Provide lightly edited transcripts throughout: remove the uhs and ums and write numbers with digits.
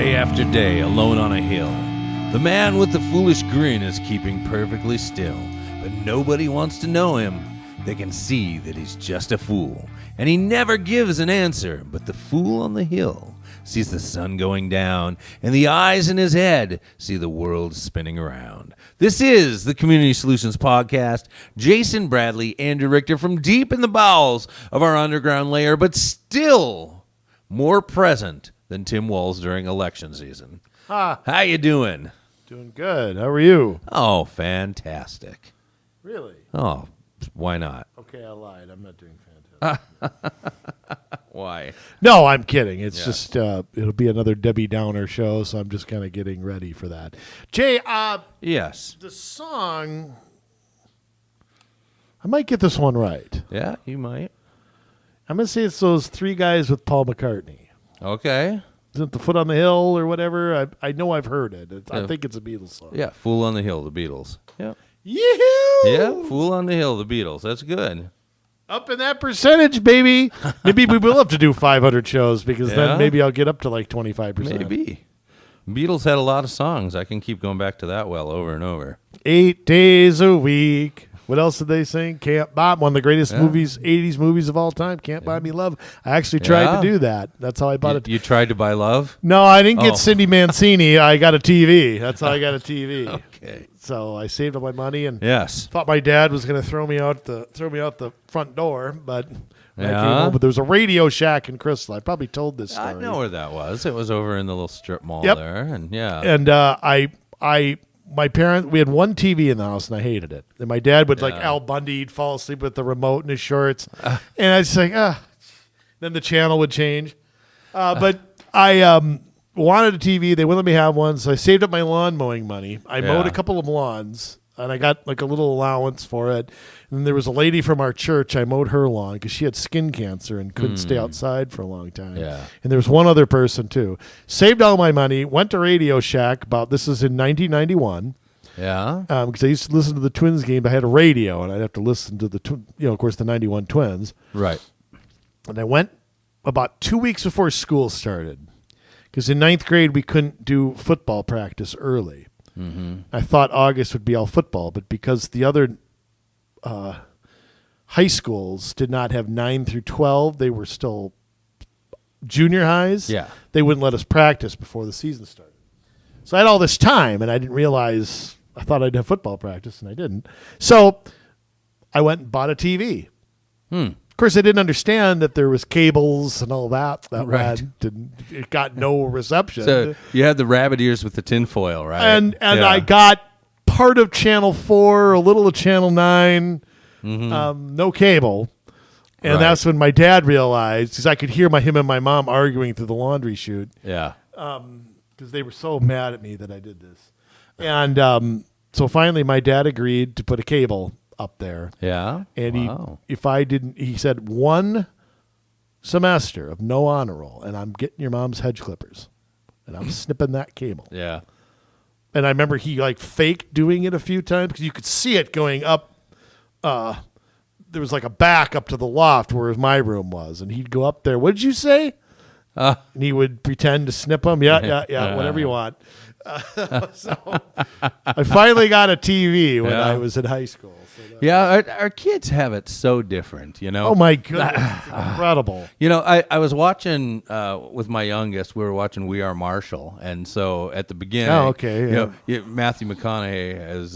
Day after day, alone on a hill, the man with the foolish grin is keeping perfectly still. But nobody wants to know him. They can see that he's just a fool, and he never gives an answer. But the fool on the hill sees the sun going down, and the eyes in his head see the world spinning around. This is the Community Solutions Podcast. Jason Bradley, Andrew Richter from deep in the bowels of our underground lair, but still more present than Tim Walz during election season. How you doing? Doing good. How are you? Oh, fantastic. Really? Oh, why not? Okay, I lied. I'm not doing fantastic. Why? No, I'm kidding. It's just it'll be another Debbie Downer show, so I'm just kind of getting ready for that. Jay, Yes. the song, I might get this one right. Yeah, you might. I'm going to say it's those three guys with Paul McCartney. Okay. Is it The Foot on the Hill or whatever? I know I've heard it. I Yeah. think it's a Beatles song. Yeah, Fool on the Hill, the Beatles. Yeah. Yoo-hoo! Yeah, Fool on the Hill, the Beatles. That's good. Up in that percentage, baby. Maybe we will have to do 500 shows because Yeah. then maybe I'll get up to like 25%. Maybe. Beatles had a lot of songs. I can keep going back to that well over and over. 8 days a week. What else did they sing? Can't Buy, one of the greatest movies, 80s movies of all time. Can't Buy Me Love. I actually tried to do that. That's how I bought it. You tried to buy love? No, I didn't get Oh. Cindy Mancini. I got a TV. That's how I got a TV. Okay. So I saved all my money and Yes. thought my dad was going to throw me out the front door, but when I came Yeah? home, but there was a Radio Shack in Crystal. I probably told this story. I know where that was. It was over in the little strip mall Yep. there. And yeah. And my parents, we had one TV in the house, and I hated it. And my dad would, like Yeah. Al Bundy, he'd fall asleep with the remote in his shorts. And I'd say, then the channel would change. But I wanted a TV. They wouldn't let me have one, so I saved up my lawn mowing money. I mowed a couple of lawns, and I got like a little allowance for it. And there was a lady from our church. I mowed her lawn because she had skin cancer and couldn't stay outside for a long time. Yeah. And there was one other person too. Saved all my money. Went to Radio Shack. This is in 1991. Yeah. Because I used to listen to the Twins game. I had a radio, and I'd have to listen to of course, the 91 Twins. Right. And I went about 2 weeks before school started. Because in ninth grade, we couldn't do football practice early. Mm-hmm. I thought August would be all football, but because the other high schools did not have 9 through 12, they were still junior highs. Yeah. They wouldn't let us practice before the season started. So I had all this time, and I didn't realize, I thought I'd have football practice, and I didn't. So I went and bought a TV. Of course, I didn't understand that there was cables and all that. Right. It got no reception. So you had the rabbit ears with the tinfoil, right? and Yeah. I got part of Channel 4, a little of Channel 9, no cable. And Right. that's when my dad realized, because I could hear him and my mom arguing through the laundry chute, Yeah. because they were so mad at me that I did this. And so finally my dad agreed to put a cable up there. Yeah. And Wow. he said 1 semester of no honor roll, and I'm getting your mom's hedge clippers, and I'm snipping that cable. Yeah. And I remember he like faked doing it a few times because you could see it going up. There was like a back up to the loft where my room was, and he'd go up there. What did you say? And he would pretend to snip them. Yeah, whatever you want. So I finally got a TV when I was in high school. So Yeah, our kids have it so different, you know. oh my goodness, it's incredible! You know, I was watching with my youngest. We were watching We Are Marshall, and so at the beginning, Oh, okay, you know, Matthew McConaughey has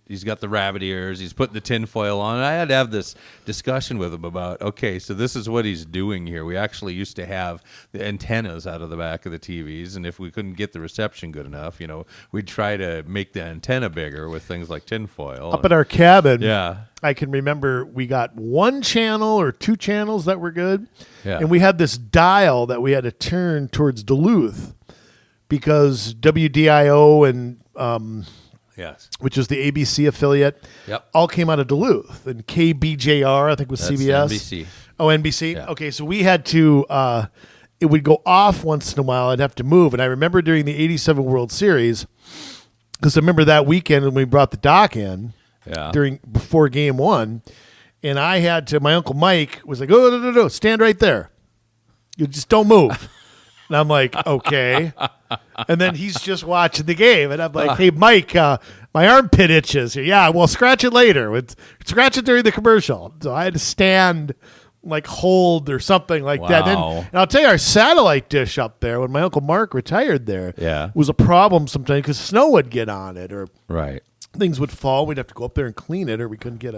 he's got the rabbit ears. He's putting the tinfoil on. And I had to have this discussion with him about, okay, so this is what he's doing here. We actually used to have the antennas out of the back of the TVs, and if we couldn't get the reception good enough, you know, we'd try to make the antenna bigger with things like tinfoil. Up at our cabin, Yeah. I can remember we got 1 channel or 2 channels that were good. Yeah. And we had this dial that we had to turn towards Duluth because WDIO and Yes. which is the ABC affiliate, Yep. all came out of Duluth. And KBJR, I think, was That's CBS. NBC. Oh, NBC? Yeah. Okay, so we had to, it would go off once in a while. I'd have to move. And I remember during the 87 World Series, because I remember that weekend when we brought the dock in Yeah. before game 1, and I had to, my Uncle Mike was like, oh, no, stand right there. You just don't move. And I'm like, okay. And then he's just watching the game. And I'm like, hey, Mike, my armpit itches. Yeah, well, scratch it later. Scratch it during the commercial. So I had to stand, like, hold or something like that. And I'll tell you, our satellite dish up there, when my Uncle Mark retired there, was a problem sometimes because snow would get on it or things would fall. We'd have to go up there and clean it, or we couldn't get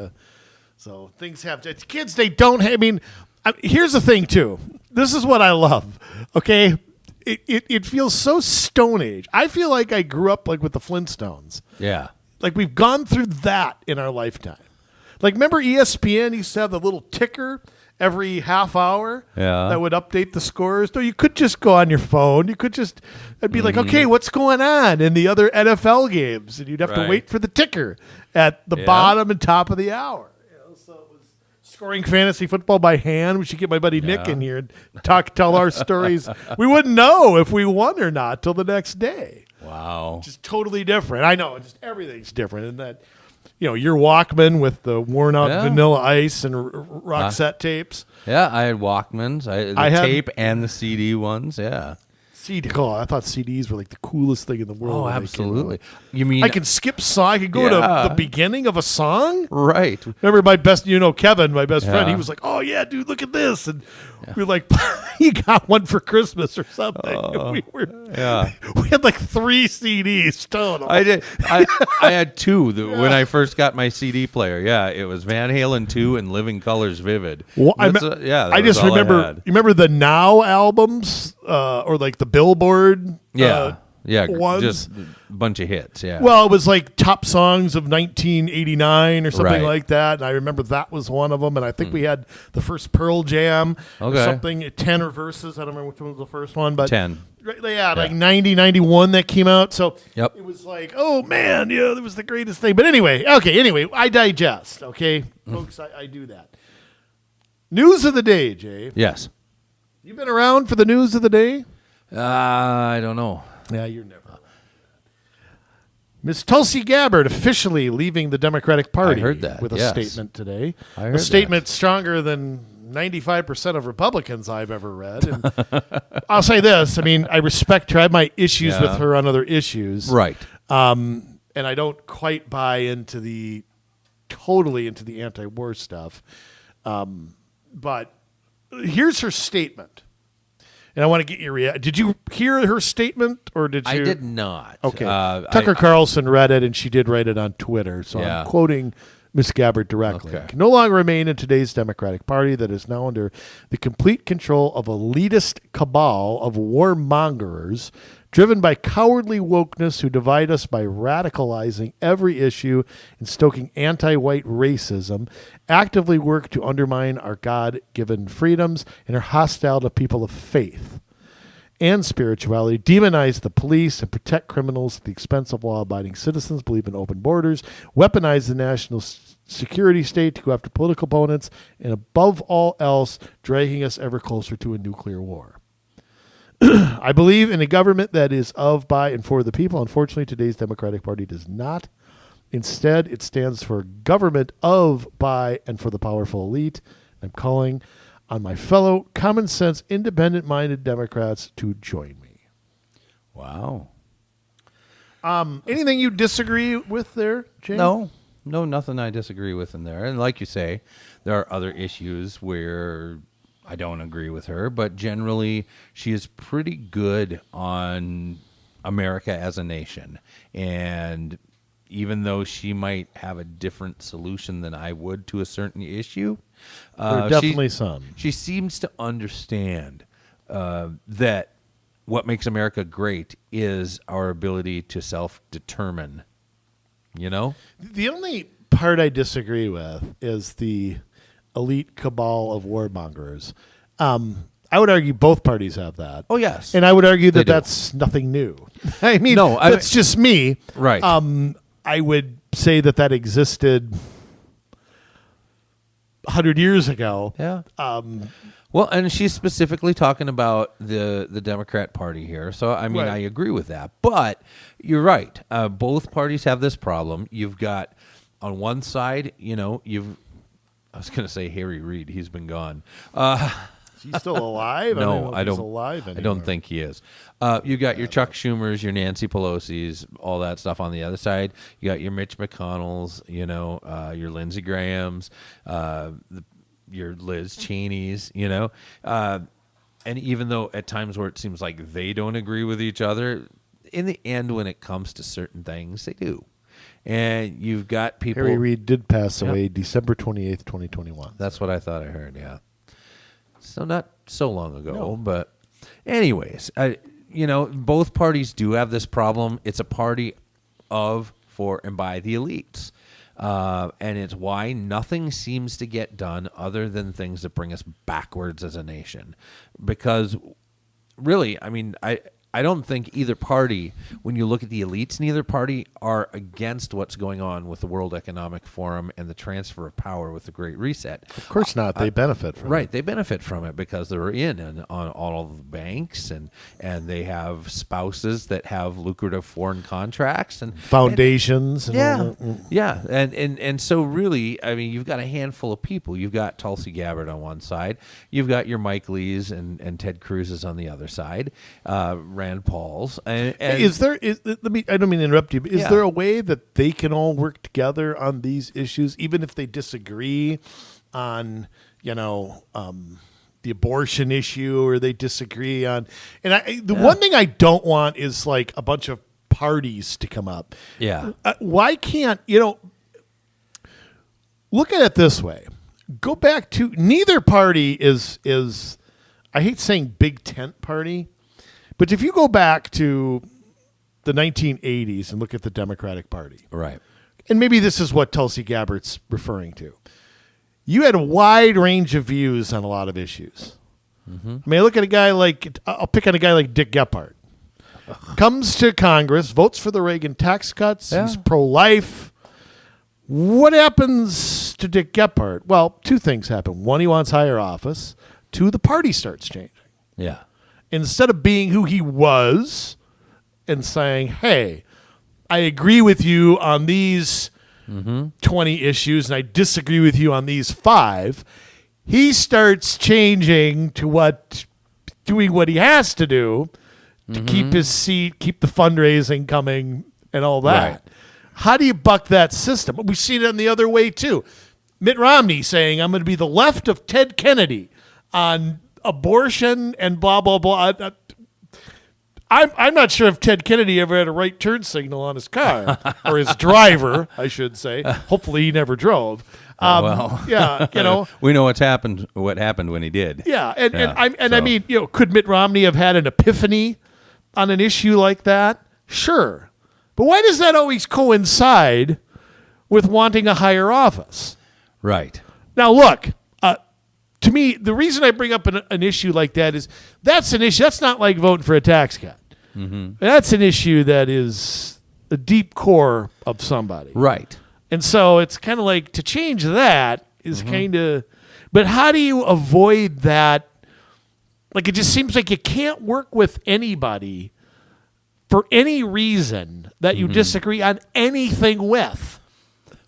So things have to. Kids, they don't. I mean, here's the thing, too. This is what I love, okay? It feels so Stone Age. I feel like I grew up like with the Flintstones. Yeah. Like we've gone through that in our lifetime. Like remember ESPN used to have the little ticker every half hour that would update the scores? No, you could just go on your phone. You could just, it'd be like, okay, what's going on in the other NFL games? And you'd have to wait for the ticker at the bottom and top of the hour. So it was scoring fantasy football by hand. We should get my buddy Nick in here and tell our stories. We wouldn't know if we won or not till the next day. Wow. Just totally different. I know, just everything's different. And that, your Walkman with the worn out Vanilla Ice and Roxette tapes. Yeah, I had Walkmans. I had tape and the CD ones. Yeah. CD. Oh, I thought CDs were like the coolest thing in the world. Oh, absolutely. You mean I could skip song? I could go to the beginning of a song. Right. Remember my best, Kevin, my best friend. He was like, "Oh yeah, dude, look at this," and we were like, "You got one for Christmas or something." We had like 3 CDs total. I did. I had 2 when I first got my CD player. Yeah, it was Van Halen 2 and Living Colors Vivid. Well, I just remember. You remember the Now albums, or like the Billboard? Ones? Just a bunch of hits. Yeah. Well, it was like top songs of 1989 or something like that. And I remember that was one of them. And I think we had the first Pearl Jam or something, 10 or Verses. I don't remember which one was the first one, but 10. Like 90, 91 that came out. So it was like, oh man, that was the greatest thing. But anyway, I digest. Okay, folks, I do that. News of the day, Jay. Yes. You been around for the news of the day? I don't know. Yeah, you're never. Miss Tulsi Gabbard officially leaving the Democratic Party. I heard that with a statement today. I heard a statement stronger than 95% of Republicans I've ever read. And I'll say this: I mean, I respect her. I have my issues with her on other issues, right? And I don't quite buy totally into the anti-war stuff. But here's her statement. And I want to get your reaction. Did you hear her statement, or did you? I did not. Okay. Tucker Carlson read it, and she did write it on Twitter. So I'm quoting Ms. Gabbard directly. Okay. Can no longer remain in today's Democratic Party that is now under the complete control of elitist cabal of warmongers driven by cowardly wokeness who divide us by radicalizing every issue and stoking anti-white racism, actively work to undermine our God-given freedoms, and are hostile to people of faith and spirituality, demonize the police and protect criminals at the expense of law-abiding citizens, believe in open borders, weaponize the national security state to go after political opponents, and above all else, dragging us ever closer to a nuclear war. I believe in a government that is of, by, and for the people. Unfortunately, today's Democratic Party does not. Instead, it stands for government of, by, and for the powerful elite. I'm calling on my fellow common sense, independent-minded Democrats to join me. Wow. Anything you disagree with there, James? No, nothing I disagree with in there. And like you say, there are other issues where I don't agree with her, but generally she is pretty good on America as a nation. And even though she might have a different solution than I would to a certain issue, there are definitely some. She seems to understand that what makes America great is our ability to self-determine, The only part I disagree with is the elite cabal of warmongers. I would argue both parties have that. Oh, yes. And I would argue that that's nothing new. I mean, that's just me. Right. I would say that existed 100 years ago. Yeah. Well, and she's specifically talking about the Democrat Party here. So, I mean, I agree with that. But you're right. Both parties have this problem. You've got, on one side, I was going to say Harry Reid. He's been gone. Is he still alive? No, I don't know if he's alive I don't think he is. You got your Chuck Schumers, your Nancy Pelosi's, all that stuff on the other side. You got your Mitch McConnells, your Lindsey Grahams, your Liz Cheney's, and even though at times where it seems like they don't agree with each other, in the end, when it comes to certain things, they do. And you've got people. Harry Reid did pass away December 28th, 2021. That's what I thought I heard, yeah. So not so long ago, No. but anyways, both parties do have this problem. It's a party of, for, and by the elites. And it's why nothing seems to get done other than things that bring us backwards as a nation. Because really, I don't think either party, when you look at the elites, neither party are against what's going on with the World Economic Forum and the transfer of power with the Great Reset. Of course not. They benefit from it. Right. They benefit from it because they're in on all of the banks and they have spouses that have lucrative foreign contracts and Foundations. Yeah. And so really, you've got a handful of people. You've got Tulsi Gabbard on one side. You've got your Mike Lees and Ted Cruz's on the other side. Rand Paul's. And I don't mean to interrupt you, but is there a way that they can all work together on these issues, even if they disagree on, the abortion issue, or they disagree on? And one thing I don't want is like a bunch of parties to come up. Yeah. Why can't, look at it this way. Go back to, neither party is I hate saying big tent party, but if you go back to the 1980s and look at the Democratic Party, right, and maybe this is what Tulsi Gabbard's referring to, you had a wide range of views on a lot of issues. Mm-hmm. Look at I'll pick on a guy like Dick Gephardt. Comes to Congress, votes for the Reagan tax cuts, he's pro-life. What happens to Dick Gephardt? Well, two things happen. One, he wants higher office. Two, the party starts changing. Yeah. Instead of being who he was and saying, hey, I agree with you on these 20 issues and I disagree with you on these 5, he starts changing to doing what he has to do to keep his seat, keep the fundraising coming and all that. Right. How do you buck that system? We've seen it on the other way too. Mitt Romney saying, I'm going to be the left of Ted Kennedy on abortion and blah, blah, blah. I'm not sure if Ted Kennedy ever had a right turn signal on his car or his driver, I should say. Hopefully he never drove. We know what happened when he did. Yeah. Could Mitt Romney have had an epiphany on an issue like that? Sure. But why does that always coincide with wanting a higher office? Right. Now, look, to me, the reason I bring up an issue like that is that's an issue. That's not like voting for a tax cut. Mm-hmm. That's an issue that is the deep core of somebody. Right. And so it's kind of like to change that is kind of, but how do you avoid that? Like, it just seems like you can't work with anybody for any reason that you disagree on anything with.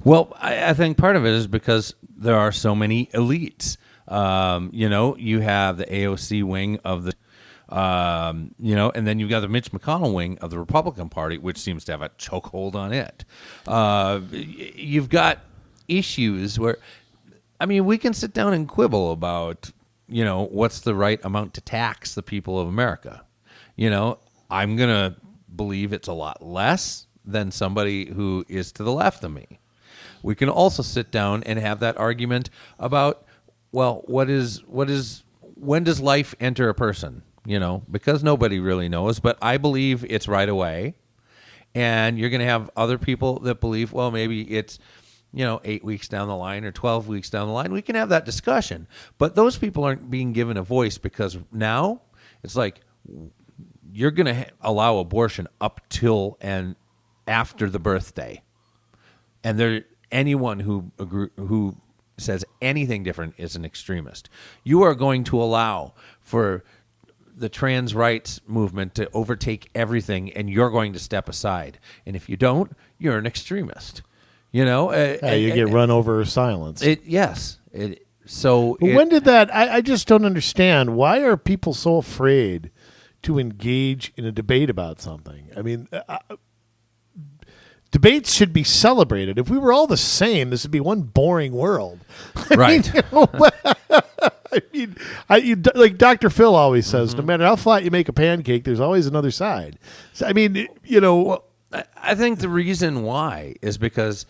Well, I think part of it is because there are so many elites. You have the AOC wing of the, and then you've got the Mitch McConnell wing of the Republican Party, which seems to have a chokehold on it. You've got issues where, we can sit down and quibble about, what's the right amount to tax the people of America. I'm going to believe it's a lot less than somebody who is to the left of me. We can also sit down and have that argument about, well, when does life enter a person? Because nobody really knows, but I believe it's right away. And you're going to have other people that believe, well, maybe it's, 8 weeks down the line or 12 weeks down the line. We can have that discussion. But those people aren't being given a voice because now it's like you're going to allow abortion up till and after the birthday. And anyone who says anything different is an extremist. You are going to allow for the trans rights movement to overtake everything, and you're going to step aside. And if you don't, you're an extremist. You get run over or silenced. So But when did that? I just don't understand. Why are people so afraid to engage in a debate about something? I mean, debates should be celebrated. If we were all the same, this would be one boring world. Right. Like Dr. Phil always says, no matter how flat you make a pancake, there's always another side. So, I mean, I think the reason why is because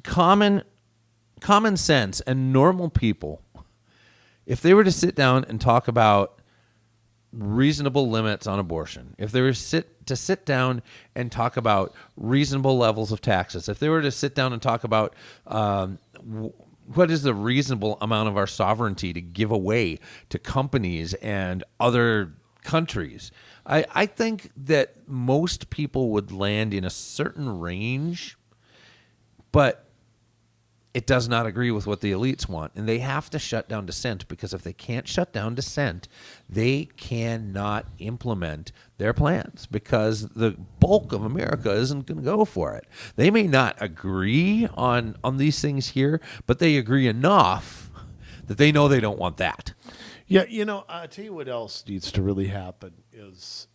common sense and normal people, if they were to sit down and talk about reasonable limits on abortion, if they were to sit down and talk about reasonable levels of taxes, if they were to sit down and talk about what is the reasonable amount of our sovereignty to give away to companies and other countries, I think that most people would land in a certain range, but it does not agree with what the elites want. And they have to shut down dissent, because if they can't shut down dissent, they cannot implement their plans, because the bulk of America isn't going to go for it. They may not agree on these things here, but they agree enough that they know they don't want that. Yeah, I'll tell you what else needs to really happen is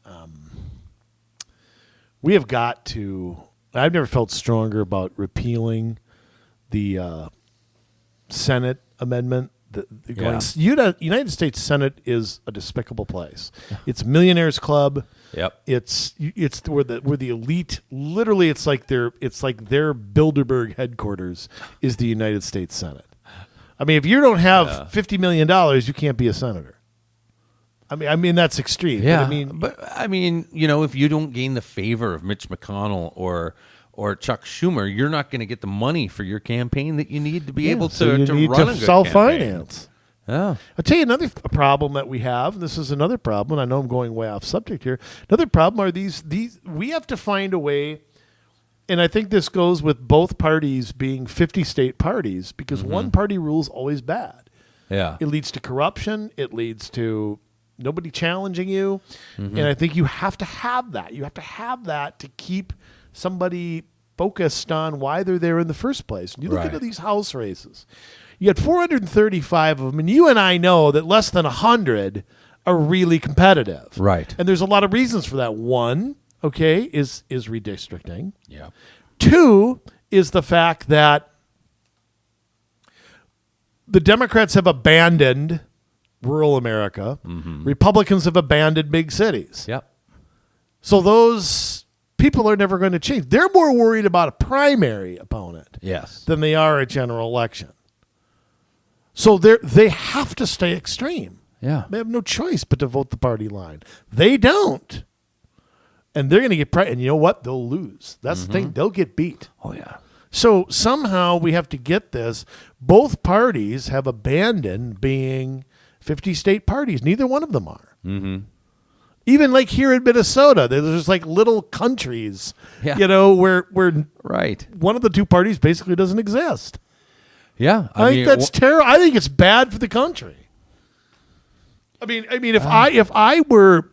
we have got to, I've never felt stronger about repealing the Senate amendment. United States Senate is a despicable place. It's millionaires club. Yep. It's where the elite, literally, it's like their Bilderberg headquarters is the United States Senate. I mean, if you don't have $50 million, you can't be a senator. I mean that's extreme. Yeah. But if you don't gain the favor of Mitch McConnell or Chuck Schumer, you're not going to get the money for your campaign that you need to be able to run a good self-finance. Yeah. I'll tell you another problem that we have, and this is another problem, and I know I'm going way off subject here. Another problem are these we have to find a way, and I think this goes with both parties being 50-state parties, because one party rule is always bad. Yeah. It leads to corruption. It leads to nobody challenging you. And I think you have to have that. You have to have that to keep somebody focused on why they're there in the first place. And you look into these House races. You got 435 of them, and you and I know that less than 100 are really competitive. Right. And there's a lot of reasons for that. One, is redistricting. Yeah. Two is the fact that the Democrats have abandoned rural America. Republicans have abandoned big cities. Yep. So those people are never going to change. They're more worried about a primary opponent than they are a general election. So they have to stay extreme. Yeah. They have no choice but to vote the party line. They don't. And they're going to get and you know what? They'll lose. That's the thing. They'll get beat. Oh, yeah. So somehow we have to get this. Both parties have abandoned being 50-state parties. Neither one of them are. Mm-hmm. Even like here in Minnesota, there's just like little countries, where one of the two parties basically doesn't exist. Yeah. I think that's terrible. I think it's bad for the country. I mean, if I were,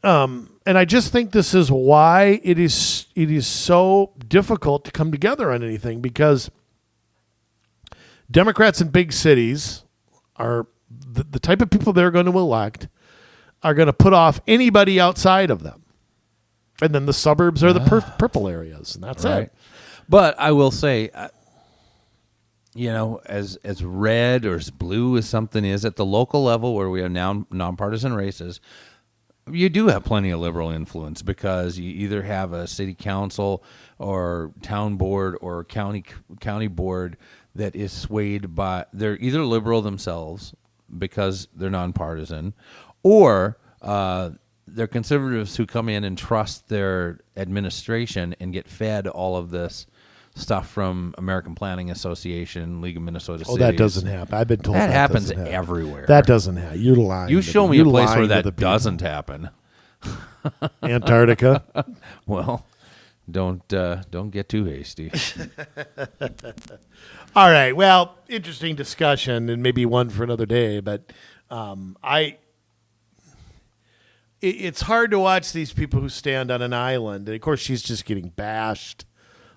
and I just think this is why it is so difficult to come together on anything, because Democrats in big cities are the type of people they're going to elect are going to put off anybody outside of them. And then the suburbs are the purple areas, and that's it. But I will say, as red or as blue as something is at the local level where we have now nonpartisan races, you do have plenty of liberal influence, because you either have a city council or town board or county board that is swayed by, they're either liberal themselves because they're nonpartisan, or they're conservatives who come in and trust their administration and get fed all of this stuff from American Planning Association, League of Minnesota Cities. Oh, that doesn't happen. I've been told that happens everywhere. That doesn't happen. You're lying. You show me a place where that doesn't happen. Antarctica. Well, don't get too hasty. All right. Well, interesting discussion, and maybe one for another day. But it's hard to watch these people who stand on an island. And of course, she's just getting bashed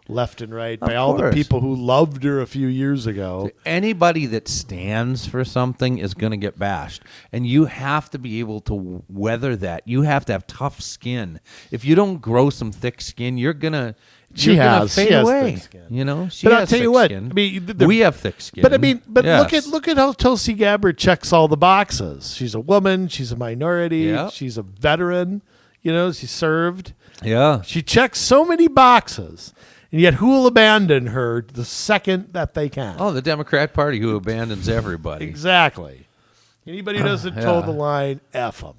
left and right Of by all the course. people who loved her a few years ago. Anybody that stands for something is going to get bashed, and you have to be able to weather that. You have to have tough skin. If you don't grow some thick skin, you're gonna She has fade thick away. skin. You know, she But I'll has tell you thick what, skin. I mean, we have thick skin. But I mean, Yes. look at how Tulsi Gabbard checks all the boxes. She's a woman. She's a minority. Yep. She's a veteran. You know, she served. yeah. She checks so many boxes, and yet who will abandon her the second that they can? Oh, the Democrat Party who abandons everybody. Exactly. Anybody who doesn't toe the line, F them.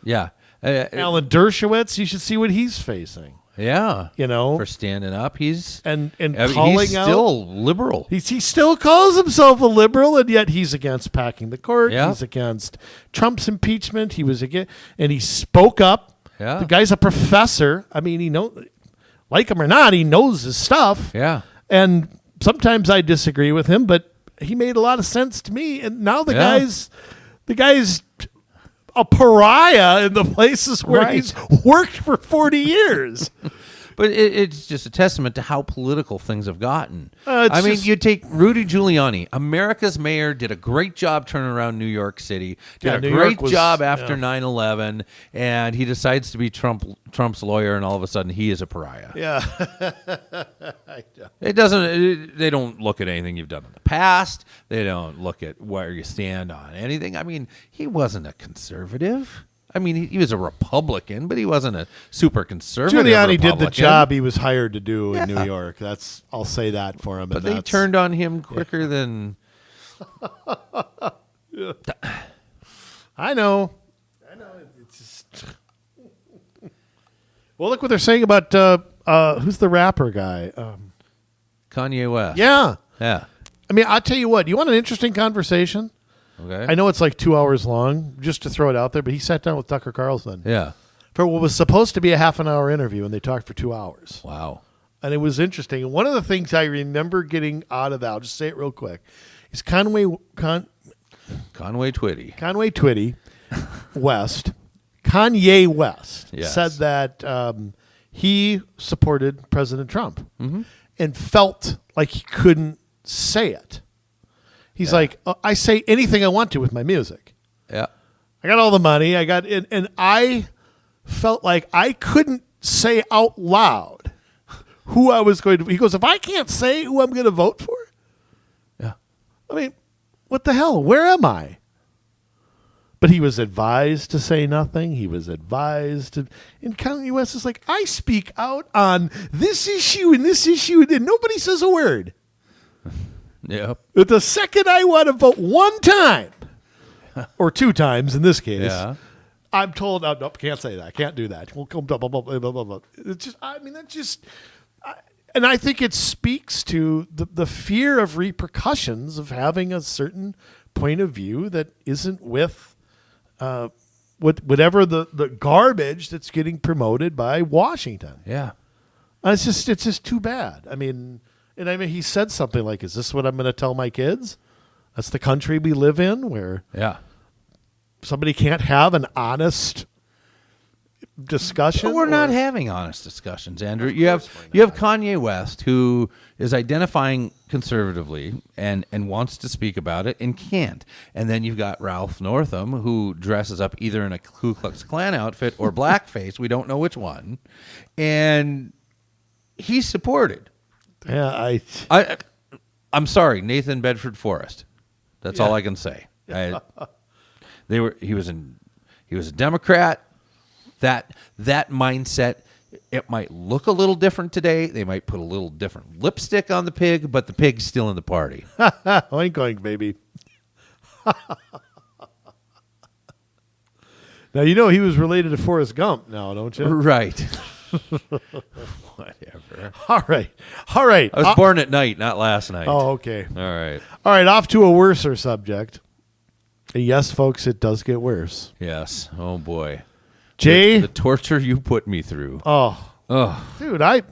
Yeah. Alan Dershowitz, you should see what he's facing. Yeah. You know, For standing up, he's and I mean, calling he's out. still liberal. He still calls himself a liberal, and yet he's against packing the court. Yeah. He's against Trump's impeachment. He was against, and he spoke up. Yeah. The guy's a professor. I mean, he like him or not, he knows his stuff. Yeah. And sometimes I disagree with him, but he made a lot of sense to me. And now the Yeah. guy's a pariah in the places where Right. he's worked for 40 years. But it's just a testament to how political things have gotten. It's I mean, just- you take Rudy Giuliani, America's mayor, did a great job turning around New York City, did Yeah, a New great York was- job after yeah. 9/11, and he decides to be Trump's lawyer, and all of a sudden he is a pariah. Yeah. They don't look at anything you've done in the past. They don't look at where you stand on anything. I mean, he wasn't a conservative. I mean, he was a Republican, but he wasn't a super conservative Giuliani did the Republican. job he was hired to do in Yeah. New York. I'll say that for him. But and they that's- turned on him quicker than... I know. It's just. Well, look what they're saying about who's the rapper guy. Kanye West. Yeah. Yeah. I mean, I'll tell you what. You want an interesting conversation? Okay. I know it's like 2 hours long, just to throw it out there, but he sat down with Tucker Carlson Yeah. for what was supposed to be a half-an-hour interview, and they talked for 2 hours. Wow. And it was interesting. And one of the things I remember getting out of that, I'll just say it real quick, is Conway Twitty. West, Kanye West Yes. said that he supported President Trump and felt like he couldn't say it. He's like, I say anything I want to with my music. Yeah. I got all the money. And I felt like I couldn't say out loud who I was going to. He goes, if I can't say who I'm going to vote for, Yeah. I mean, what the hell? Where am I? But he was advised to say nothing. He was advised to. And Kanye West is like, I speak out on this issue and this issue, and nobody says a word. Yep. But the second I want to vote one time, or 2 times in this case, Yeah. I'm told, oh, nope, can't say that. Can't do that. We'll come, blah, blah, blah, blah, blah, blah. It's just, I mean, that's just. And I think it speaks to the fear of repercussions of having a certain point of view that isn't with whatever the garbage that's getting promoted by Washington. Yeah. And it's just too bad. I mean, he said something like, "Is this what I'm going to tell my kids? That's the country we live in, where Yeah. somebody can't have an honest discussion." But we're not or- having honest discussions, Andrew. You have Kanye West, who is identifying conservatively and wants to speak about it and can't. And then you've got Ralph Northam, who dresses up either in a Ku Klux Klan outfit or blackface. We don't know which one. And he's supported. Yeah, I'm sorry, Nathan Bedford Forrest. That's all I can say. He was a Democrat. That mindset, it might look a little different today. They might put a little different lipstick on the pig, but the pig's still in the party. oink oink, baby. Now you know he was related to Forrest Gump. Now, don't you? Right. Whatever. All right. I was born at night, not last night. Oh, okay. All right. All right. Off to a worser subject. And yes, folks, it does get worse. Yes. Oh boy. Jay. The torture you put me through. Oh, dude, I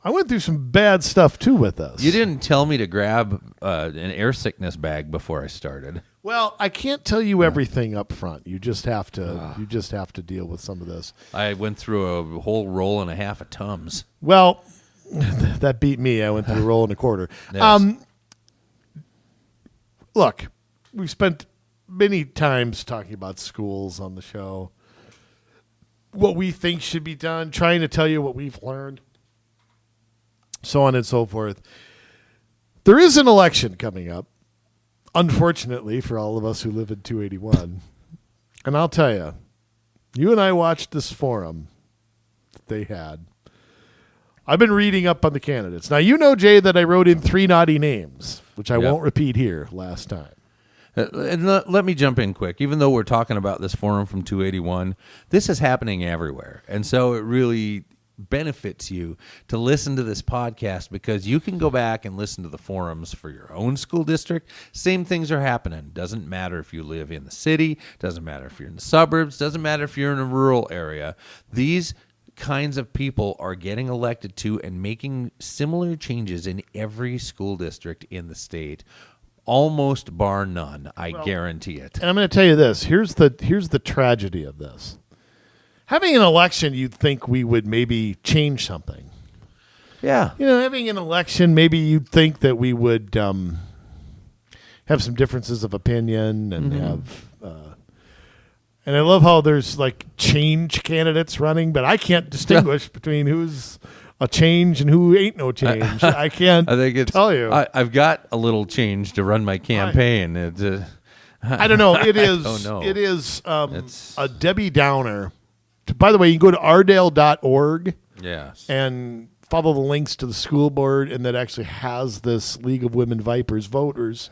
went through some bad stuff too with this. You didn't tell me to grab an air sickness bag before I started. Well, I can't tell you everything up front. You just have to. You just have to deal with some of this. I went through a whole roll and a half of Tums. Well, That beat me. I went through a roll and a quarter. Yes. Look, we've spent many times talking about schools on the show, what we think should be done, trying to tell you what we've learned, so on and so forth. There is an election coming up, unfortunately, for all of us who live in 281. And I'll tell you, you and I watched this forum that they had. I've been reading up on the candidates. Now, you know, Jay, that I wrote in 3 naughty names, which I won't repeat here last time. And let me jump in quick. Even though we're talking about this forum from 281, this is happening everywhere. And so it really benefits you to listen to this podcast because you can go back and listen to the forums for your own school district. Same things are happening. Doesn't matter if you live in the city, doesn't matter if you're in the suburbs, doesn't matter if you're in a rural area. These kinds of people are getting elected to and making similar changes in every school district in the state, almost bar none. I guarantee it. And I'm going to tell you this. Here's the tragedy of this. Having an election, you'd think we would maybe change something. Yeah. You know, having an election, maybe you'd think that we would have some differences of opinion and have. And I love how there's like change candidates running, but I can't distinguish between who's a change and who ain't no change. I can't tell you. I've got a little change to run my campaign. I don't know. It is. don't know. It is a Debbie Downer. By the way, you can go to ardale.org. Yes. And follow the links to the school board, and that actually has this League of Women Vipers voters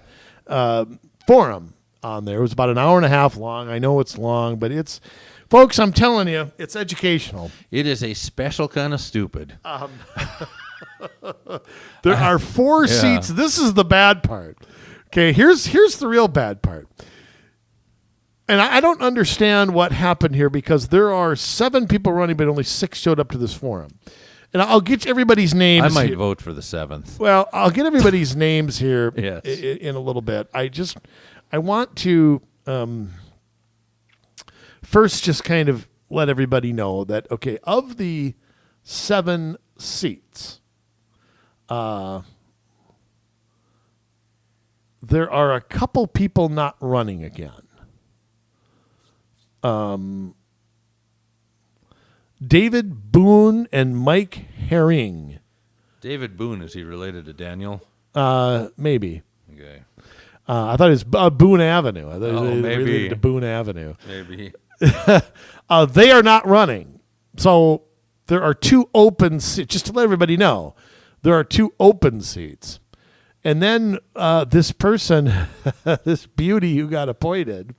forum on there. It was about an hour and a half long. I know it's long, but it's, folks, I'm telling you, it's educational. It is a special kind of stupid. There are 4 seats. This is the bad part. Okay, here's the real bad part. And I don't understand what happened here because there are 7 people running, but only 6 showed up to this forum. And I'll get everybody's names. I might vote for the 7th. Well, I'll get everybody's names here Yes. in a little bit. I want to first just kind of let everybody know that, okay, of the 7 seats, there are a couple people not running again. David Boone and Mike Herring. David Boone, is he related to Daniel? Maybe. Okay. I thought it was Boone Avenue. I thought it was maybe. related to Boone Avenue. Maybe. They are not running. So there are 2 open seats. Just to let everybody know, there are 2 open seats. And then this person, this beauty who got appointed,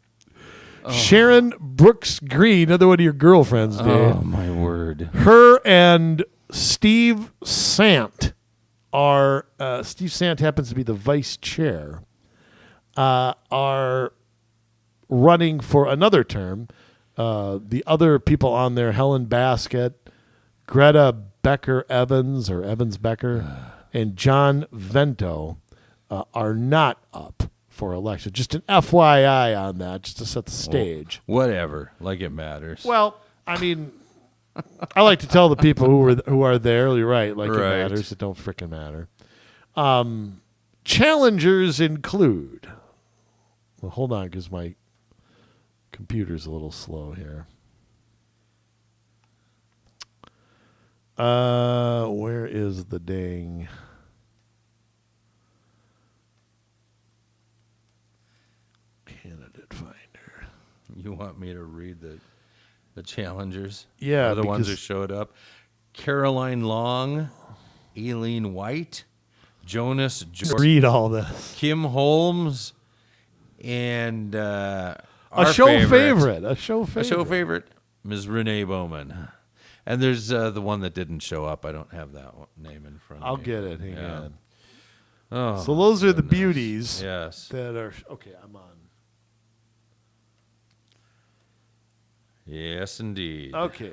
Sharon Brooks Green, another one of your girlfriends, Dave. Oh, my word. Her and Steve Sant are, Steve Sant happens to be the vice chair, are running for another term. The other people on there, Helen Baskett, Greta Becker Evans, or Evans Becker, and John Vento are not up for election. Just an FYI on that, just to set the stage. Whatever. Like it matters. Well, I mean, I like to tell the people who are there, you're right, like Right. it matters. It don't frickin' matter. Challengers include, well, hold on, because my computer's a little slow here. Where is the dang... candidate finder? You want me to read the challengers? Yeah, Are the ones who because- showed up? Caroline Long, Aileen White, Jonas George, Read all this. Kim Holmes, and A show favorite, Ms. Renee Bowman. And there's the one that didn't show up. I don't have that name in front of me. I'll get it. Hang Yeah. on. Oh, So those are the goodness. beauties Yes. that are... Okay, I'm on. Yes, indeed. Okay.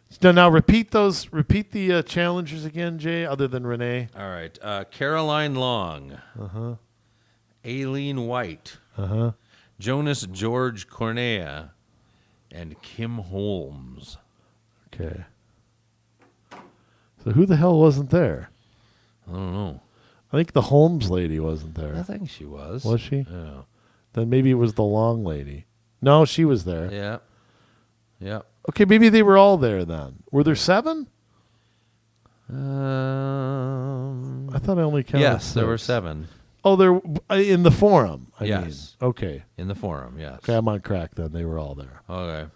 So now repeat the challengers again, Jay, other than Renee. All right. Caroline Long. Aileen White. Jonas George Cornea. And Kim Holmes. Okay. So So who the hell wasn't there? I don't know. I think the Holmes lady wasn't I there. think she was. Was she? Yeah. Then maybe it was the Long lady. No, she was there. Yeah. Yeah. Okay, maybe they were all there then. Were there 7? I thought I only counted yes, there were 6. 7. Oh, they're in the forum. I Yes. mean. Okay. In the forum, yes. Okay, I'm on crack then. They were all there. Okay.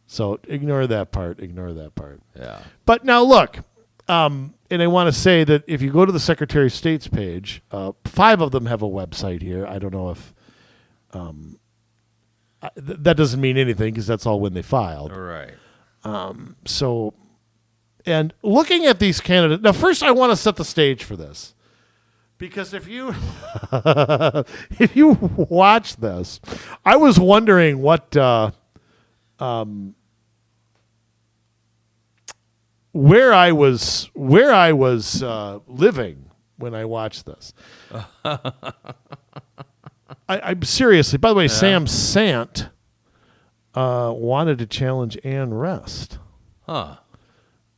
So ignore that part. Ignore that part. Yeah. But now look, and I want to say that if you go to the Secretary of State's page, 5 of them have a website here. I don't know if that doesn't mean anything because that's all when they filed. All right. So, and looking at these candidates, now first I want to set the stage for this. Because if you if you watch this, I was wondering what where I was living when I watched this. I'm seriously. By the way, Sam Sant wanted to challenge Ann Rest. Huh.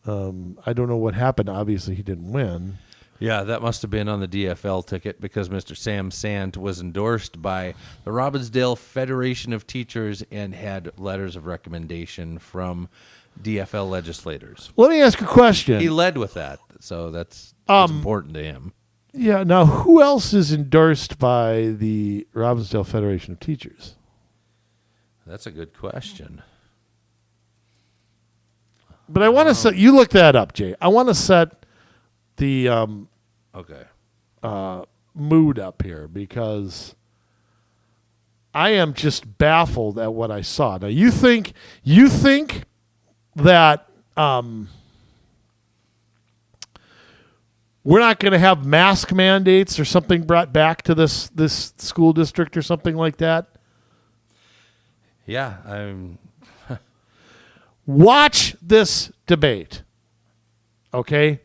I don't know what happened. Obviously, he didn't win. Yeah, that must have been on the DFL ticket because Mr. Sam Sant was endorsed by the Robbinsdale Federation of Teachers and had letters of recommendation from DFL legislators. Let me ask a question. He led with that, so that's important to him. Yeah. Now, who else is endorsed by the Robbinsdale Federation of Teachers? That's a good question. But I want to set. You look that up, Jay. I want to set the Okay. mood up here because I am just baffled at what I saw. Now, you think that we're not going to have mask mandates or something brought back to this school district or something like that? Yeah, I'm. Watch this debate, okay?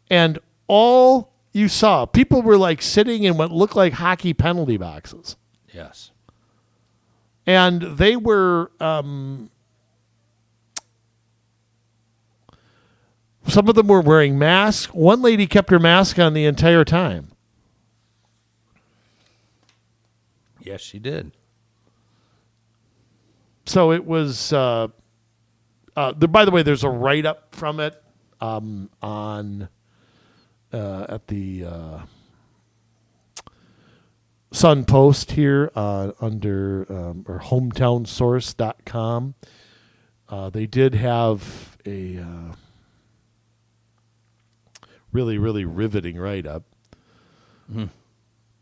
And all you saw, people were like sitting in what looked like hockey penalty boxes. Yes. And they were, some of them were wearing masks. One lady kept her mask on the entire time. Yes, she did. So it was, by the way, there's a write-up from it on at the Sun Post here under or hometownsource.com. They did have a really, really riveting write-up. Mm-hmm.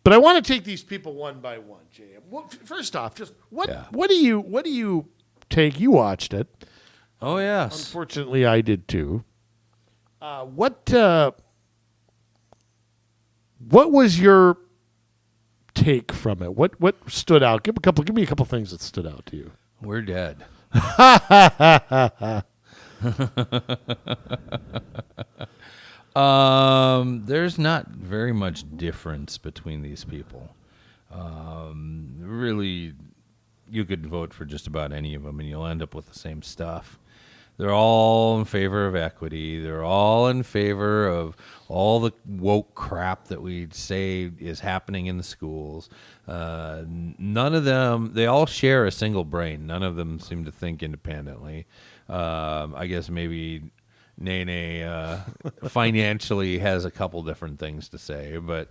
But I want to take these people one by one, Jay. First off, just what do you take? You watched it. Oh, yes. Unfortunately, I did too. What was your take from it? What stood out? Give me a couple things that stood out to you. We're dead. There's not very much difference between these people. Really, you could vote for just about any of them, and you'll end up with the same stuff. They're all in favor of equity. They're all in favor of all the woke crap that we say is happening in the schools. None of them, they all share a single brain. None of them seem to think independently. I guess maybe Nene financially has a couple different things to say, but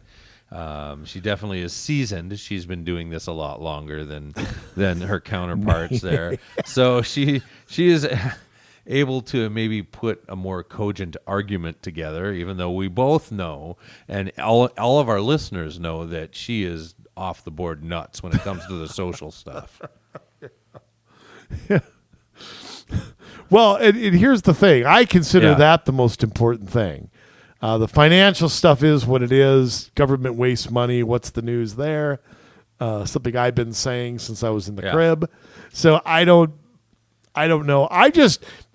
she definitely is seasoned. She's been doing this a lot longer than her counterparts there. So she is able to maybe put a more cogent argument together, even though we both know, and all of our listeners know, that she is off the board nuts when it comes to the social stuff. Yeah. Well, and here's the thing. I consider that the most important thing. The financial stuff is what it is. Government wastes money. What's the news there? Something I've been saying since I was in the crib. So I don't know.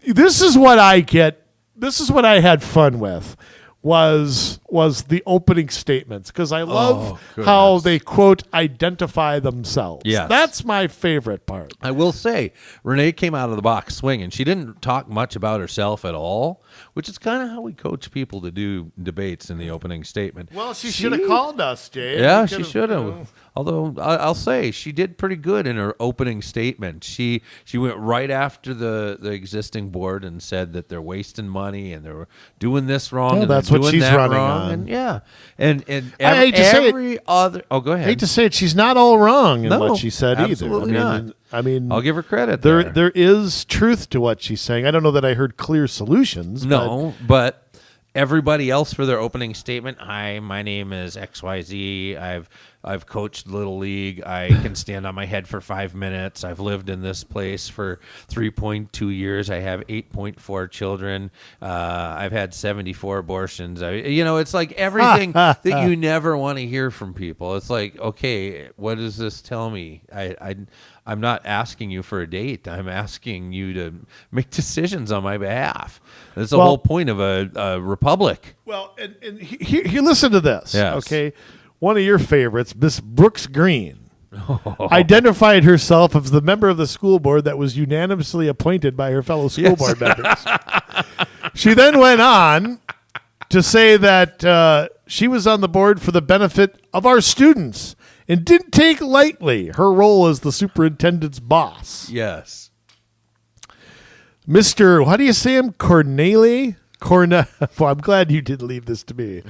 This is what I get. This is what I had fun with. was the opening statements, because I love Oh, how goodness. they, quote, identify themselves. Yes. That's my favorite part. I will say, Renee came out of the box swinging. She didn't talk much about herself at all, which is kind of how we coach people to do debates in the opening statement. Well, she should have called us, Jay. Yeah, We she could've, should you have. know. Although I'll say she did pretty good in her opening statement. She went right after the existing board and said that they're wasting money and they're doing this wrong. Oh, and that's they're what doing she's that running wrong. on. And yeah, and I hate to say it. every other. Oh, go I ahead. hate to say it, she's not all wrong in No, what she said absolutely either. not. I mean, I'll give her credit. there is truth to what she's saying. I don't know that I heard clear solutions. No, but everybody else for their opening statement. Hi, my name is XYZ. I've coached Little League. I can stand on my head for 5 minutes. I've lived in this place for 3.2 years. I have 8.4 children. I've had 74 abortions. It's like everything that you never want to hear from people. It's like, okay, what does this tell me? I'm not asking you for a date. I'm asking you to make decisions on my behalf. That's the whole point of a republic. Well, and here, listen to this. Yes. Okay, one of your favorites, Miss Brooks Green, identified herself as the member of the school board that was unanimously appointed by her fellow school board members. She then went on to say that she was on the board for the benefit of our students and didn't take lightly her role as the superintendent's boss. Yes. Mr. How do you say him? Well, I'm glad you did leave this to me.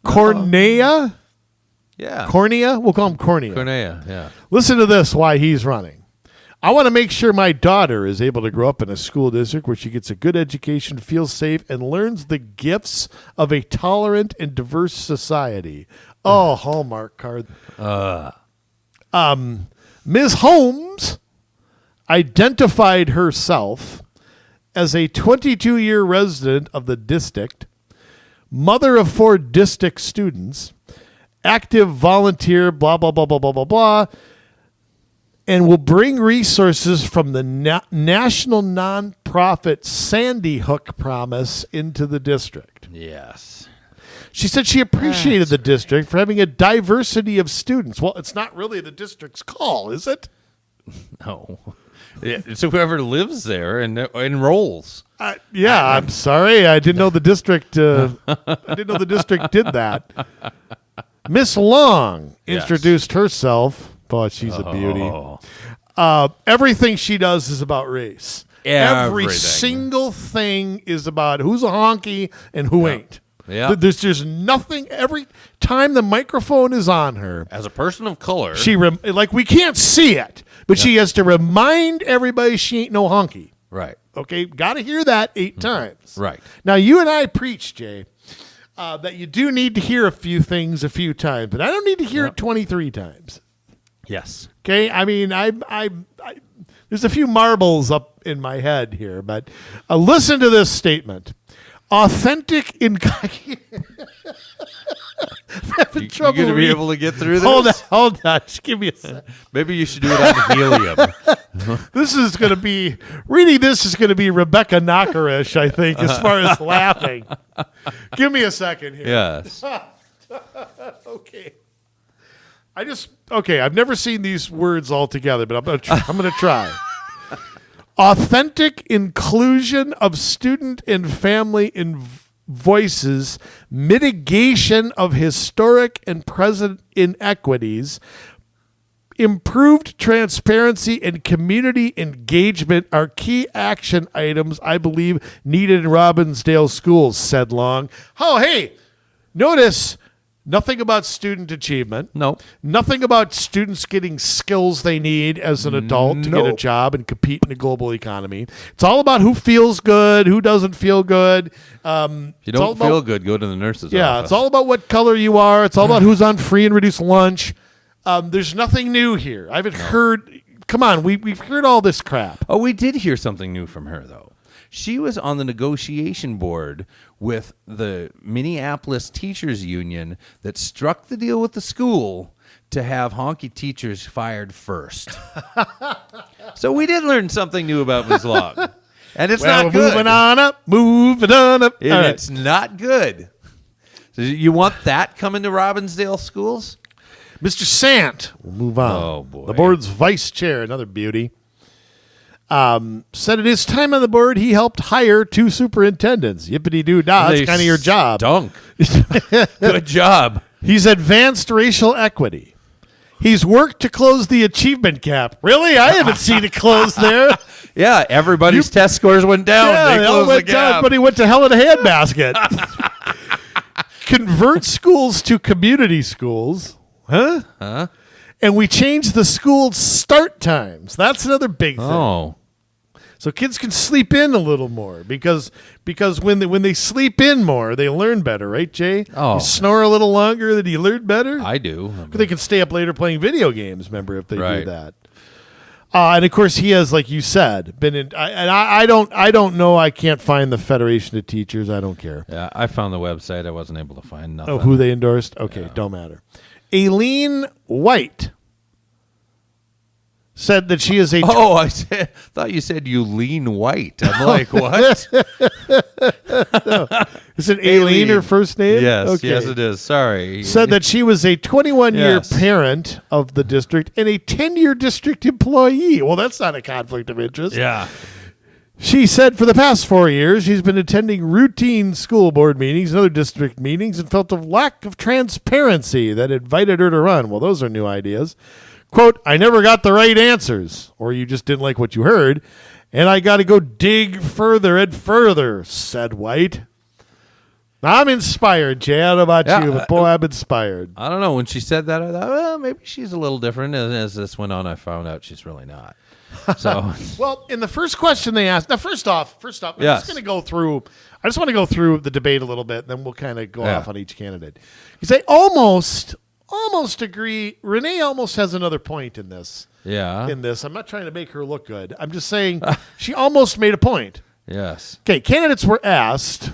Cornea? Yeah. Cornea? We'll call him Cornea. Cornea, yeah. Listen to this, why he's running. I want to make sure my daughter is able to grow up in a school district where she gets a good education, feels safe, and learns the gifts of a tolerant and diverse society. Oh, Hallmark card. Ms. Holmes identified herself as a 22-year resident of the district, mother of 4 district students, active volunteer, blah, blah, blah, blah, blah, blah, blah, and will bring resources from the national nonprofit Sandy Hook Promise into the district. Yes. She said she appreciated the district for having a diversity of students. Well, it's not really the district's call, is it? No. Yeah, it's whoever lives there and enrolls. I'm sorry. I didn't know the district. I didn't know the district did that. Miss Long Yes. introduced herself. Boy, she's a beauty. Everything she does is about race. Every Everything. single thing is about who's a honky and who ain't. Yeah. There's nothing. Every time the microphone is on her, As a person of color. she we can't see it, but she has to remind everybody she ain't no honky. Right. Okay, got to hear that 8 times. Right. Now, you and I preach, Jay, that you do need to hear a few things a few times, but I don't need to hear it 23 times. Yes. Okay, I mean, I there's a few marbles up in my head here, but listen to this statement. Authentic in You're going to be able to get through this? Hold on. Just give me a second. Maybe you should do it on helium. This is going to be, reading this is going to be Rebecca Knockerish, I think, as far as laughing. Give me a second here. Yes. Okay. I've never seen these words all together, but I'm going to try. Authentic inclusion of student and family voices, mitigation of historic and present inequities, improved transparency and community engagement are key action items I believe needed in Robbinsdale schools, said Long. Oh, hey, notice nothing about student achievement. No. Nothing about students getting skills they need as an adult to get a Nope. job and compete in a global economy. It's all about who feels good, who doesn't feel good. If you don't feel good, go to the nurse's Yeah, office. it's all about what color you are. It's all about who's on free and reduced lunch. There's nothing new here. I haven't heard. Come on, we've heard all this crap. Oh, we did hear something new from her, though. She was on the negotiation board with the Minneapolis Teachers Union that struck the deal with the school to have honky teachers fired first. So we did learn something new about Ms. Long. And it's Well, not we're good. moving on up. And All right. it's not good. So you want that coming to Robbinsdale schools? Mr. Sant, we'll move on. Oh, boy. The board's vice chair, another beauty, said at his time on the board, he helped hire 2 superintendents. Yippity-doo-dah, They that's kind of your job. Stunk. Good job. He's advanced racial equity. He's worked to close the achievement gap. Really? I haven't seen it closed there. Yeah, everybody's test scores went down. Yeah, they all closed went the down, gap. but he went to hell in a handbasket. Convert schools to community schools. Huh? And we changed the school start times. That's another big thing. Oh. So kids can sleep in a little more because when they sleep in more, they learn better, right, Jay? Oh. You snore a little longer, then you learn better. I do. They can stay up later playing video games. Remember, if they do Right. that. And of course, he has, like you said, been in. I don't know. I can't find the Federation of Teachers. I don't care. Yeah, I found the website. I wasn't able to find nothing. Oh, who they endorsed? Okay, don't matter. Aileen White said that she is a. Oh, thought you said you lean white. I'm like, what? Is it Aileen her first name? Yes, Okay. yes, it is. Sorry. Said that she was a 21-year Yes. parent of the district and a 10-year district employee. Well, that's not a conflict of interest. Yeah. She said for the past 4 years, she's been attending routine school board meetings and other district meetings and felt a lack of transparency that invited her to run. Well, those are new ideas. Quote, I never got the right answers, or you just didn't like what you heard, and I got to go dig further and further, said White. I'm inspired, Jay. I don't know about Yeah, you, but boy, I'm inspired. I don't know. When she said that, I thought, well, maybe she's a little different. And as this went on, I found out she's really not. So, Well, in the first question they asked, now first off, I'm Yes. just going to go through. I just want to go through the debate a little bit, then we'll kind of go Yeah. off on each candidate. Because they almost agree. Renee almost has another point in this. yeah. I'm not trying to make her look good. I'm just saying she almost made a point. Yes. Okay, candidates were asked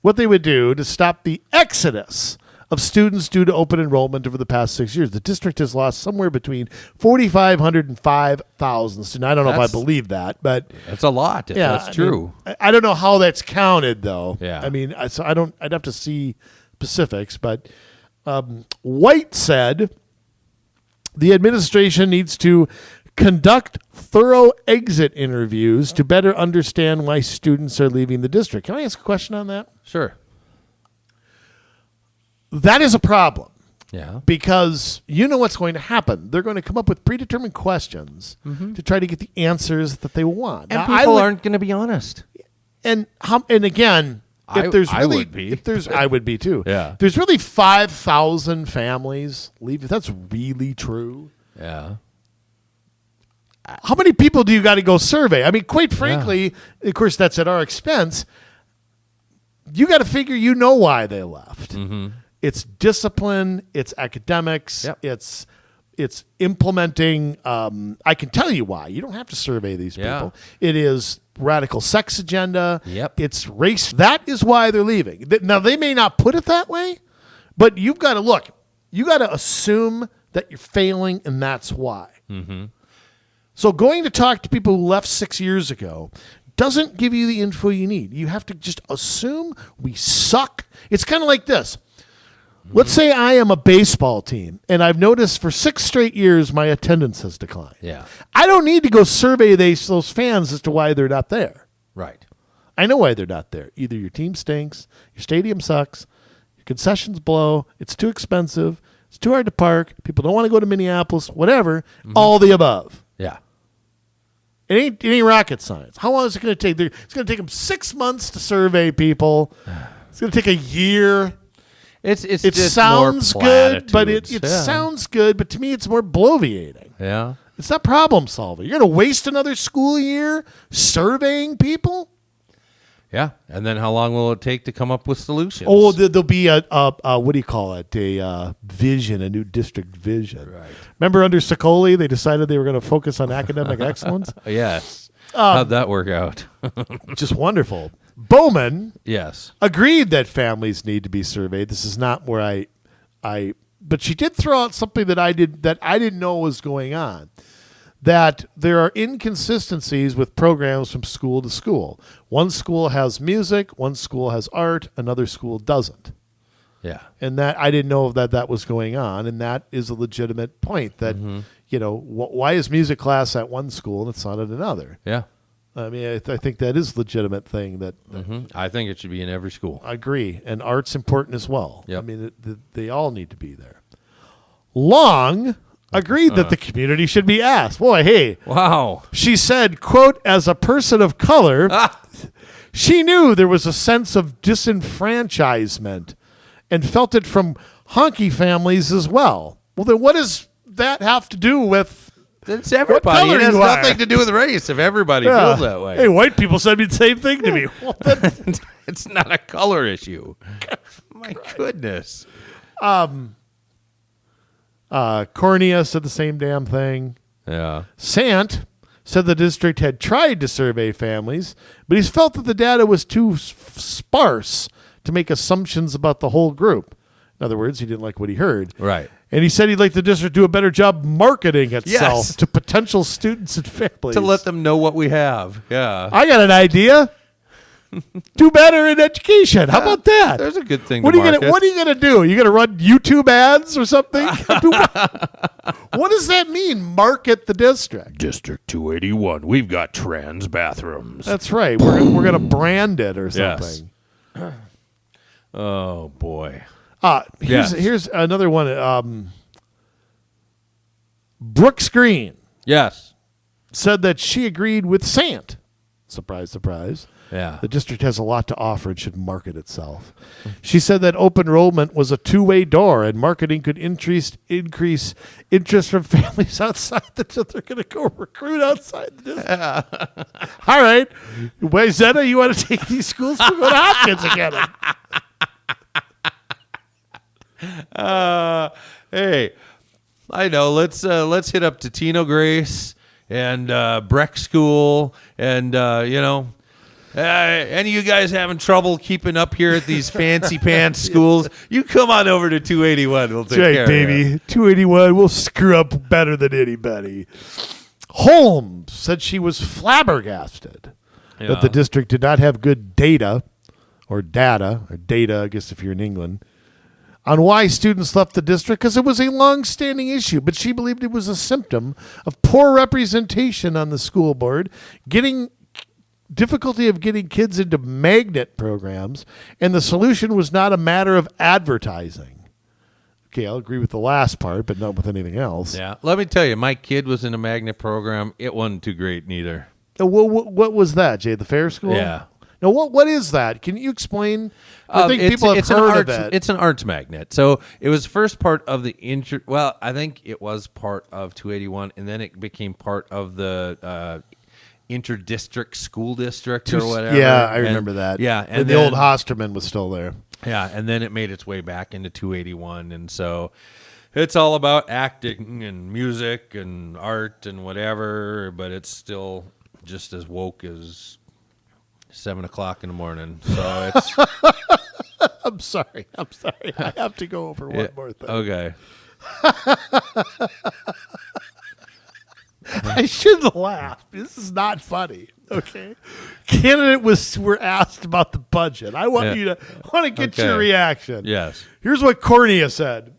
what they would do to stop the exodus of students due to open enrollment over the past 6 years. The district has lost somewhere between 4,500 and 5,000 students. I don't know if I That's- believe that, but That's a lot if that's I true. mean, I don't know how that's counted, though. Yeah. I mean, so I don't. I'd have to see specifics, but White said the administration needs to conduct thorough exit interviews to better understand why students are leaving the district. Can I ask a question on that? Sure. That is a problem Yeah. because you know what's going to happen. They're going to come up with predetermined questions to try to get the answers that they want. And Now, I people would- aren't going to be honest. And again, if there's I really, would be. if there's, I would be too. Yeah. If there's really 5,000 families leave, if that's really true, Yeah. how many people do you got to go survey? I mean, quite frankly, of course, that's at our expense. You got to figure, why they left. Mm-hmm. It's discipline. It's academics. Yep. It's implementing. I can tell you why. You don't have to survey these Yeah. people. It is radical sex agenda. Yep. It's race. That is why they're leaving. Now, they may not put it that way, but you've got to look. You got to assume that you're failing, and that's why. Mm-hmm. So going to talk to people who left 6 years ago doesn't give you the info you need. You have to just assume we suck. It's kind of like this. Let's say I am a baseball team, and I've noticed for 6 straight years my attendance has declined. Yeah. I don't need to go survey those fans as to why they're not there. Right. I know why they're not there. Either your team stinks, your stadium sucks, your concessions blow, it's too expensive, it's too hard to park, people don't want to go to Minneapolis, whatever, all the above. Yeah. It ain't rocket science. How long is it going to take? It's going to take them 6 months to survey people. It's going to take a year. It It sounds good, but it sounds good, but to me it's more bloviating. Yeah. It's not problem solving. You're going to waste another school year surveying people? Yeah. And then how long will it take to come up with solutions? Oh, there'll be a what do you call it? A vision, a new district vision. Right. Remember under Sicoli, they decided they were going to focus on academic excellence? Yes. How'd that work out? Just wonderful. Bowman Yes. agreed that families need to be surveyed. This is not where but she did throw out something that I didn't know was going on. that there are inconsistencies with programs from school to school. One school has music, one school has art, another school doesn't. Yeah. And that I didn't know that was going on, and that is a legitimate point. That why is music class at one school and it's not at another? Yeah. I mean, I think that is a legitimate thing. That I think it should be in every school. I agree, and art's important as well. Yep. I mean, they all need to be there. Long agreed that the community should be asked. Boy, hey, Wow. she said, quote, as a person of color, she knew there was a sense of disenfranchisement and felt it from honky families as well. Well, then what does that have to do with... It's everybody. color It has you are? nothing to do with race if everybody feels that way. Hey, white people said the same thing to me. Well, then, It's not a color issue. My goodness. Cornea said the same damn thing. Yeah. Sant said the district had tried to survey families, but he's felt that the data was too sparse to make assumptions about the whole group. In other words, he didn't like what he heard. Right. And he said he'd like the district to do a better job marketing itself Yes. to potential students and families. To let them know what we have. Yeah. I got an idea. Do better in education. How about that? There's a good thing What to are you market. gonna What are you gonna do? You gonna run YouTube ads or something? What does that mean? Market the district. District 281. We've got trans bathrooms. That's right. We're gonna brand it or Yes. something. Oh, boy. Here's Yes. here's another one. Brooks Green Yes. said that she agreed with Sant. Surprise, surprise. Yeah. The district has a lot to offer and should market itself. She said that open enrollment was a two-way door and marketing could increase interest from families outside the district. They're going to go recruit outside the district. All right. Zeta, you want to take these schools? We'll go to Hopkins again. Hey, I know. Let's hit up to Tino Grace and Breck School and any of you guys having trouble keeping up here at these fancy pants schools, you come on over to 281. We'll take That's care right, of baby. you. 281. We'll screw up better than anybody. Holmes said she was flabbergasted that the district did not have good data, I guess if you're in England, on why students left the district because it was a long-standing issue, but she believed it was a symptom of poor representation on the school board, difficulty of getting kids into magnet programs, and the solution was not a matter of advertising. Okay, I'll agree with the last part, but not with anything else. Yeah. Let me tell you, my kid was in a magnet program. It wasn't too great neither. What was that, Jay? The fair school? Yeah. Now, what is that? Can you explain? I think people have heard of it. It's an arts magnet. So it was first part of the I think it was part of 281, and then it became part of the interdistrict school district or whatever. Yeah, I remember that. Yeah, and the then- old Hosterman was still there. Yeah, and then it made its way back into 281, and so it's all about acting and music and art and whatever, but it's still just as woke as 7 o'clock in the morning. So it's I'm sorry. I have to go over one more thing. Okay. I shouldn't laugh. This is not funny. Okay. Candidate were asked about the budget. I want Yeah. to get your Okay. reaction. Yes. Here's what Cornea said.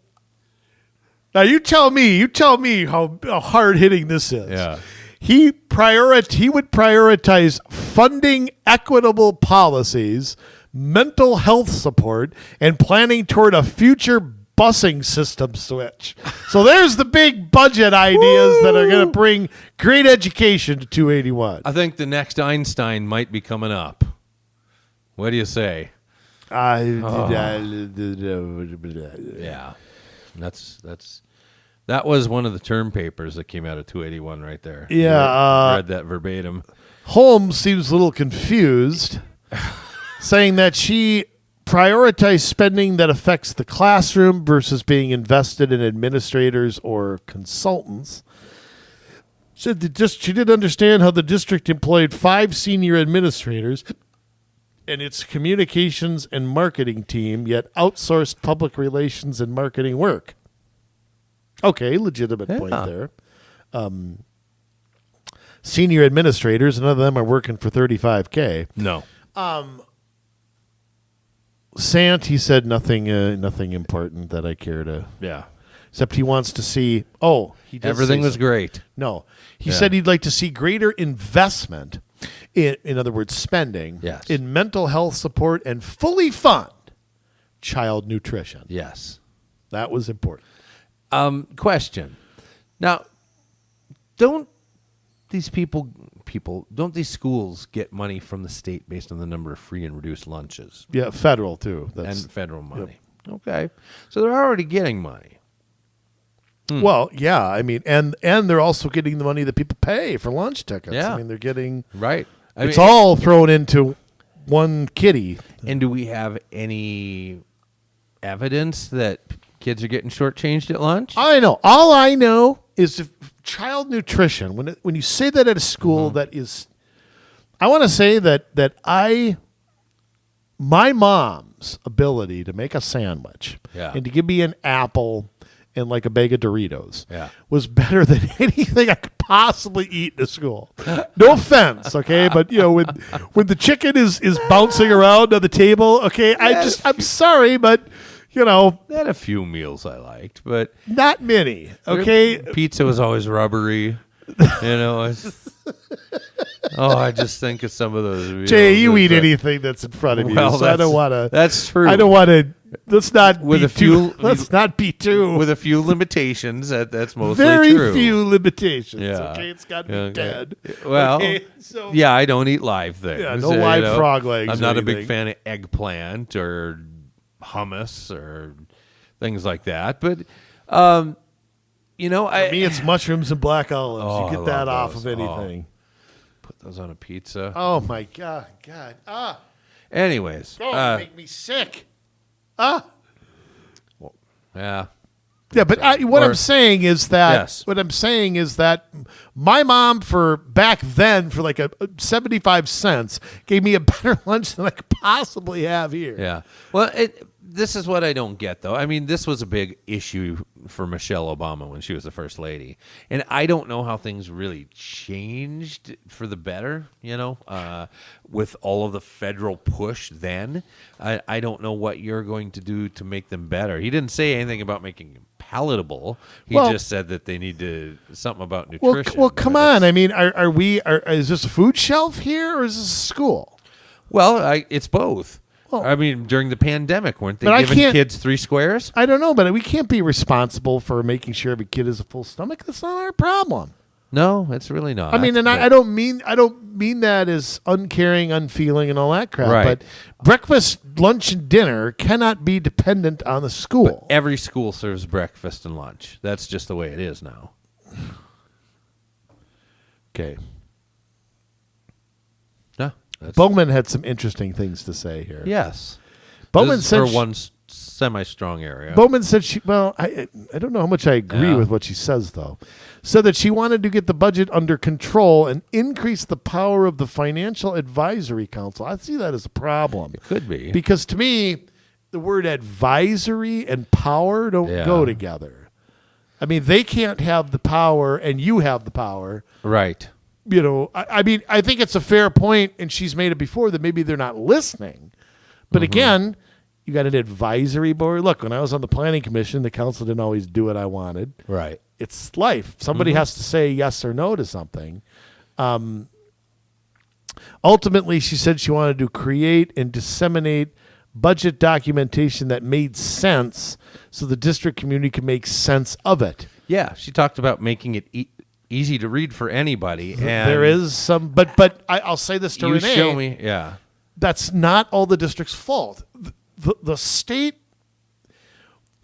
Now you tell me how hard hitting this is. Yeah. He would prioritize funding equitable policies, mental health support, and planning toward a future busing system switch. So there's the big budget ideas that are going to bring great education to 281. I think the next Einstein might be coming up. What do you say? Yeah. That was one of the term papers that came out of 281 right there. Yeah, read that verbatim. Holmes seems a little confused, saying that she prioritized spending that affects the classroom versus being invested in administrators or consultants. She didn't understand how the district employed 5 senior administrators and its communications and marketing team, yet outsourced public relations and marketing work. Okay, legitimate point there. senior administrators. None of them are working for $35K. No. Sant, he said nothing important that I care to. Yeah. Except he wants to see. Oh, he does Everything say was something. great. No, he Yeah. said he'd like to see greater investment, in other words, spending Yes. in mental health support and fully fund child nutrition. Yes. That was important. Question. Now, don't these don't these schools get money from the state based on the number of free and reduced lunches Yeah, federal too. and federal money? Okay. So they're already getting money. Well, yeah. I mean, and they're also getting the money that people pay for lunch tickets. Yeah. I mean, they're getting. Right. It's all thrown into one kitty. And do we have any evidence that kids are getting shortchanged at lunch? I know. All I know is if child nutrition. When you say that at a school, that is, I want to say that my mom's ability to make a sandwich Yeah. and to give me an apple and like a bag of Doritos Yeah. was better than anything I could possibly eat in a school. No offense, okay, but when the chicken is bouncing around on the table, okay, I'm sorry, but They had a few meals I liked, but not many, okay. pizza was always rubbery. I just think of some of those meals. Jay, you eat that- anything that's in front of you, Well, so I don't want to. That's true. I don't want to. Let's not With be a few- Let's not be too. with a few limitations. That's mostly very true. few limitations. Yeah. Okay, it's got to be Okay. dead. Well, okay, so yeah, I don't eat live things. Yeah, no live frog legs I'm or not a big anything. fan of eggplant or hummus or things like that. But, for me, it's mushrooms and black olives. Oh, You I get that love off of those. anything. put those on a pizza. Oh my God! Anyways, Make me sick. yeah. Yeah, but what I'm saying is that Yes. my mom back then for like a 75 cents gave me a better lunch than I could possibly have here. Yeah. Well, this is what I don't get, though. I mean, this was a big issue for Michelle Obama when she was the first lady. And I don't know how things really changed for the better, with all of the federal push then. I don't know what you're going to do to make them better. He didn't say anything about making them palatable. He just said that they need to something about nutrition. Well, come on. I mean, is this a food shelf here or is this a school? Well, it's both. Well, I mean, during the pandemic, weren't they but I giving can't- kids 3 squares? I don't know, but we can't be responsible for making sure every kid has a full stomach. That's not our problem. No, it's really not. I mean, and But- I don't mean that as uncaring, unfeeling, and all that crap. Right. But breakfast, lunch, and dinner cannot be dependent on the school. Every school serves breakfast and lunch. That's just the way it is now. Okay. Yeah. That's, Bowman had some interesting things to say here. yes. Bowman This is said for she- one semi-strong area. Bowman said I don't know how much I agree Yeah. with what she says, though. Said that she wanted to get the budget under control and increase the power of the Financial Advisory Council. I see that as a problem. It could be. Because to me, the word advisory and power don't Yeah. go together. I mean, they can't have the power and you have the power. Right. I mean, I think it's a fair point, and she's made it before, that maybe they're not listening. But again, you got an advisory board. Look, when I was on the planning commission, the council didn't always do what I wanted. Right. It's life. Somebody has to say yes or no to something. Ultimately, she said she wanted to create and disseminate budget documentation that made sense so the district community could make sense of it. Yeah. She talked about making it easy to read for anybody. And There is some, but I'll say this to You Renee. show me. Yeah. That's not all the district's fault. The state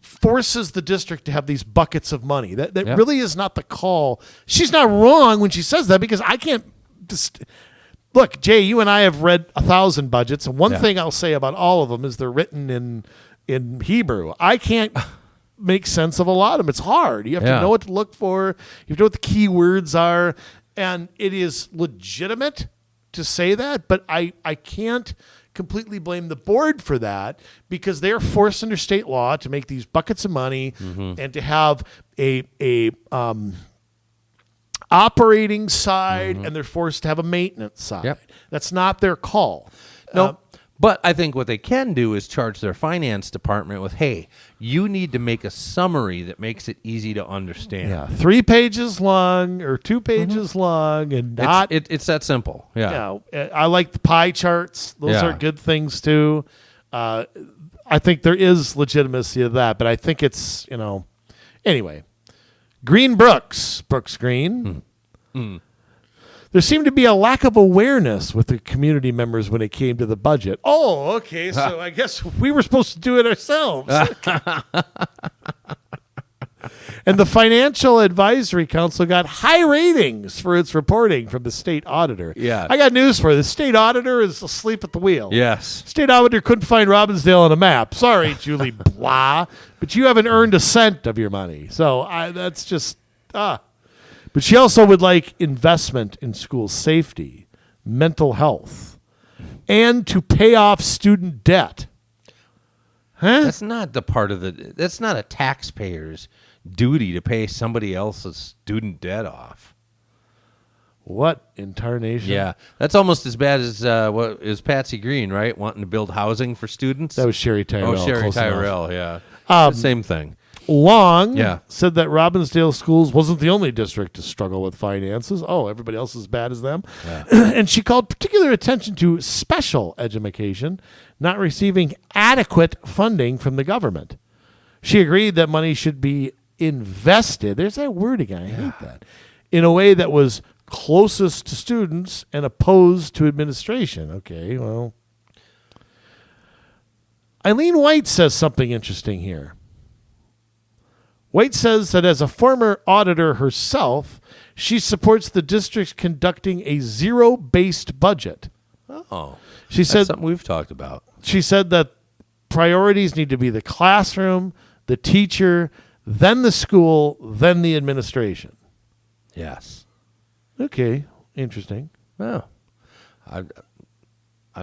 forces the district to have these buckets of money. That Yeah. really is not the call. She's not wrong when she says that, because I can't just look, Jay, you and I have read 1,000 budgets, and one Yeah. thing I'll say about all of them is they're written in Hebrew. I can't make sense of a lot of them. It's hard. You have Yeah. to know what to look for. You have to know what the key words are, and it is legitimate to say that, but I can't completely blame the board for that, because they are forced under state law to make these buckets of money and to have a operating side and they're forced to have a maintenance side. Yep. That's not their call. No. But I think what they can do is charge their finance department with, hey, you need to make a summary that makes it easy to understand. Yeah, 3 pages long or 2 pages long, and not. It's that simple. Yeah. I like the pie charts; those Yeah. are good things too. I think there is legitimacy of that, but I think it's anyway. Green Brooks Green. There seemed to be a lack of awareness with the community members when it came to the budget. Oh, okay. So I guess we were supposed to do it ourselves. And the Financial Advisory Council got high ratings for its reporting from the state auditor. Yeah. I got news for you. The state auditor is asleep at the wheel. Yes. State auditor couldn't find Robbinsdale on a map. Sorry, Julie Blah, but you haven't earned a cent of your money. So that's just But she also would like investment in school safety, mental health, and to pay off student debt. Huh? That's not that's not a taxpayer's duty to pay somebody else's student debt off. What in tarnation? Yeah. That's almost as bad as what is Patsy Green, right? Wanting to build housing for students. That was Sherry Tyrell. Sherry close enough. Tyrell, yeah. It's the same thing. Long Yeah. said that Robbinsdale Schools wasn't the only district to struggle with finances. Oh, everybody else is as bad as them. Yeah. And she called particular attention to special education not receiving adequate funding from the government. She agreed that money should be invested. There's that word again. I hate that. In a way that was closest to students and opposed to administration. Okay, well. Eileen White says something interesting here. White says that as a former auditor herself, she supports the district conducting a zero-based budget. Oh. She That's said something we've talked about. She said that priorities need to be the classroom, the teacher, then the school, then the administration. Yes. Okay, interesting. Oh. I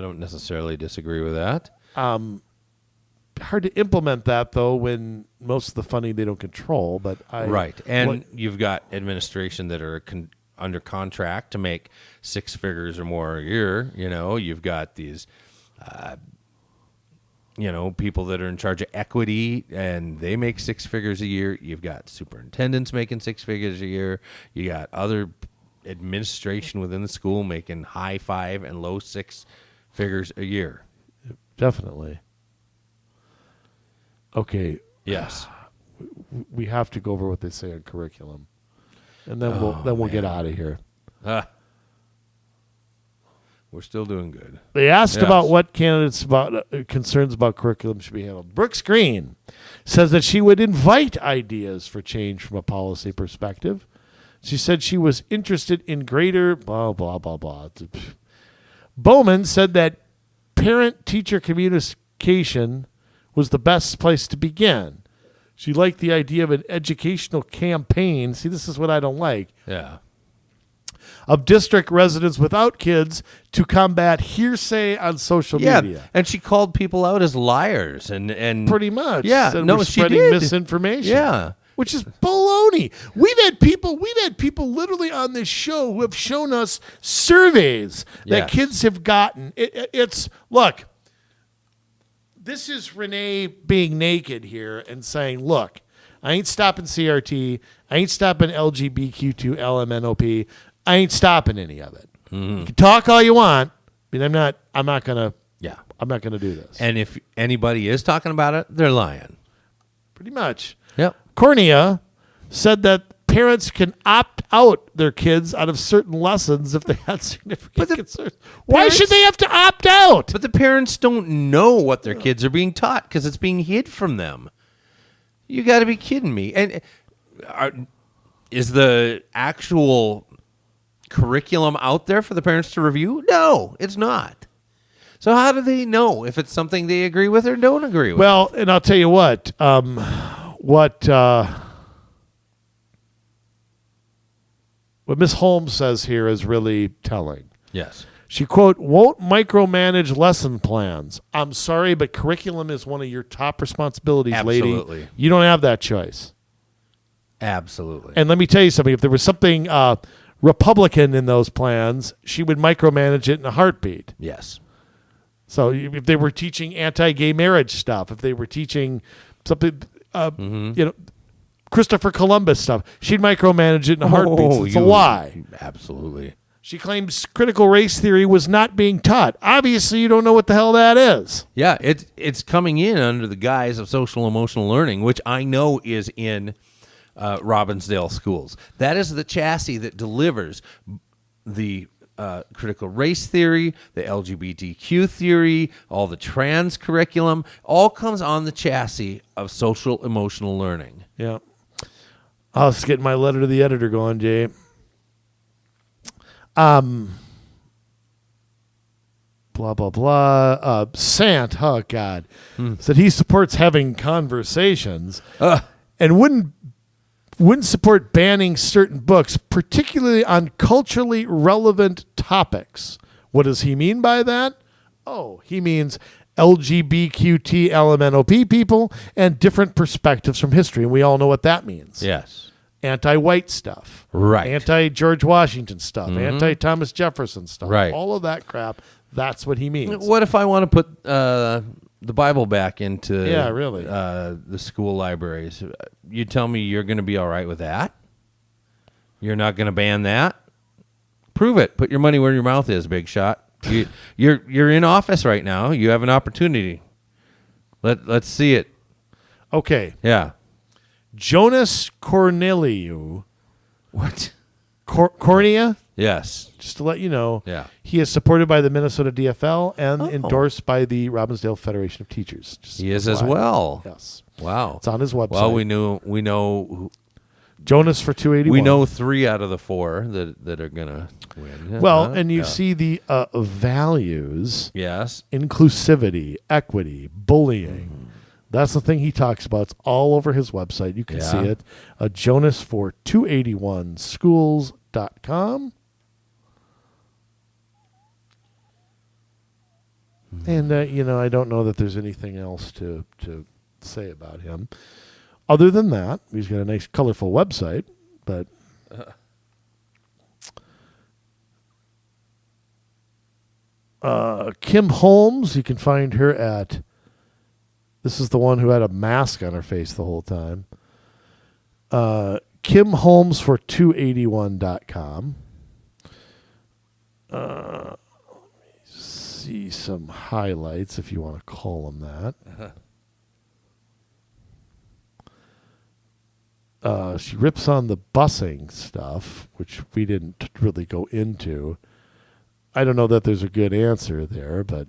don't necessarily disagree with that. Hard to implement that though when most of the funding they don't control. But Right, and you've got administration that are under contract to make 6 figures or more a year. You've got these, people that are in charge of equity and they make 6 figures a year. You've got superintendents making 6 figures a year. You got other administration within the school making high 5 and low 6 figures a year. Definitely. Okay. Yes. We have to go over what they say on curriculum, and then we'll get out of here. We're still doing good. They asked Yes. about what candidates about concerns about curriculum should be handled. Brooks Green says that she would invite ideas for change from a policy perspective. She said she was interested in greater blah blah blah blah. Bowman said that parent-teacher communication was the best place to begin. She liked the idea of an educational campaign. See, this is what I don't like. Yeah. Of district residents without kids to combat hearsay on social media. And she called people out as liars and Pretty much. Yeah, And no, we're she spreading did. misinformation. Yeah. Which is baloney. We've had people literally on this show who have shown us surveys that Yes. kids have gotten. Look, this is Renee being naked here and saying, look, I ain't stopping CRT. I ain't stopping LGBTQ LMNOP. I ain't stopping any of it. You can talk all you want, but I'm not gonna do this. And if anybody is talking about it, they're lying. Pretty much. Yep. Cornea said that parents can opt out their kids out of certain lessons if they had significant concerns. Why should they have to opt out? But the parents don't know what their kids are being taught because it's being hid from them. You got to be kidding me. And is the actual curriculum out there for the parents to review? No, it's not. So how do they know if it's something they agree with or don't agree with? Well, and I'll tell you what Miss Holmes says here is really telling. Yes. She, quote, won't micromanage lesson plans. I'm sorry, but curriculum is one of your top responsibilities, Absolutely. lady. You don't have that choice. Absolutely. And let me tell you something. If there was something Republican in those plans, she would micromanage it in a heartbeat. Yes. So if they were teaching anti-gay marriage stuff, if they were teaching something, Christopher Columbus stuff, she'd micromanage it in a heartbeat. So why? Absolutely. She claims critical race theory was not being taught. Obviously, you don't know what the hell that is. Yeah, it's coming in under the guise of social emotional learning, which I know is in Robbinsdale schools. That is the chassis that delivers the critical race theory, the LGBTQ theory, all the trans curriculum, all comes on the chassis of social emotional learning. Yeah. I was getting my letter to the editor going, Jay. Blah, blah, blah. Sant, oh, God, said he supports having conversations and wouldn't support banning certain books, particularly on culturally relevant topics. What does he mean by that? Oh, he means LGBTQ LMNOP people and different perspectives from history. And we all know what that means. Yes. Anti-white stuff. Right. Anti-George Washington stuff. Anti-Thomas Jefferson stuff. Right. All of that crap. That's what he means. What if I want to put the Bible back into really. The school libraries? You tell me you're going to be all right with that? You're not going to ban that? Prove it. Put your money where your mouth is, big shot. You're in office right now. You have an opportunity. Let's see it. Okay. Yeah. Jonas Corneliu. What? Cornea? Yes. Just to let you know. Yeah. He is supported by the Minnesota DFL and endorsed by the Robbinsdale Federation of Teachers. He is as well. Yes. Wow. It's on his website. Well, we know Jonas for 281. We know 3 out of the 4 that are gonna win. Well, and you see the values. Yes. Inclusivity, equity, bullying. That's the thing he talks about. It's all over his website. You can see it. Jonas for 281schools.com. And, I don't know that there's anything else to say about him. Other than that, he's got a nice, colorful website. But Kim Holmes, you can find her at... This is the one who had a mask on her face the whole time. Kim Holmes for 281.com. Let me see some highlights, if you want to call them that. She rips on the busing stuff, which we didn't really go into. I don't know that there's a good answer there, but...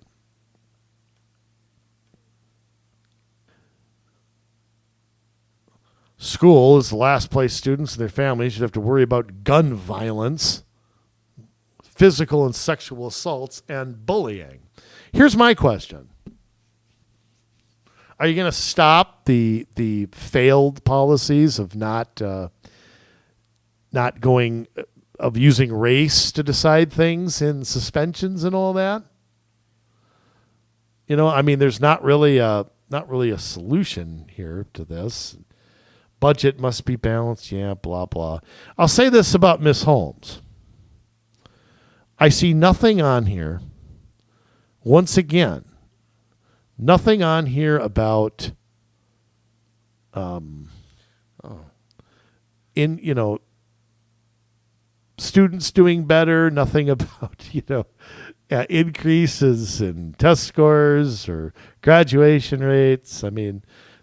School is the last place students and their families should have to worry about gun violence, physical and sexual assaults, and bullying. Here's my question. Are you going to stop the failed policies of not using race to decide things in suspensions and all that? There's not really a solution here to this. Budget must be balanced, blah, blah. I'll say this about Miss Holmes. I see nothing on here, once again, nothing on here about, students doing better, nothing about, increases in test scores or graduation rates.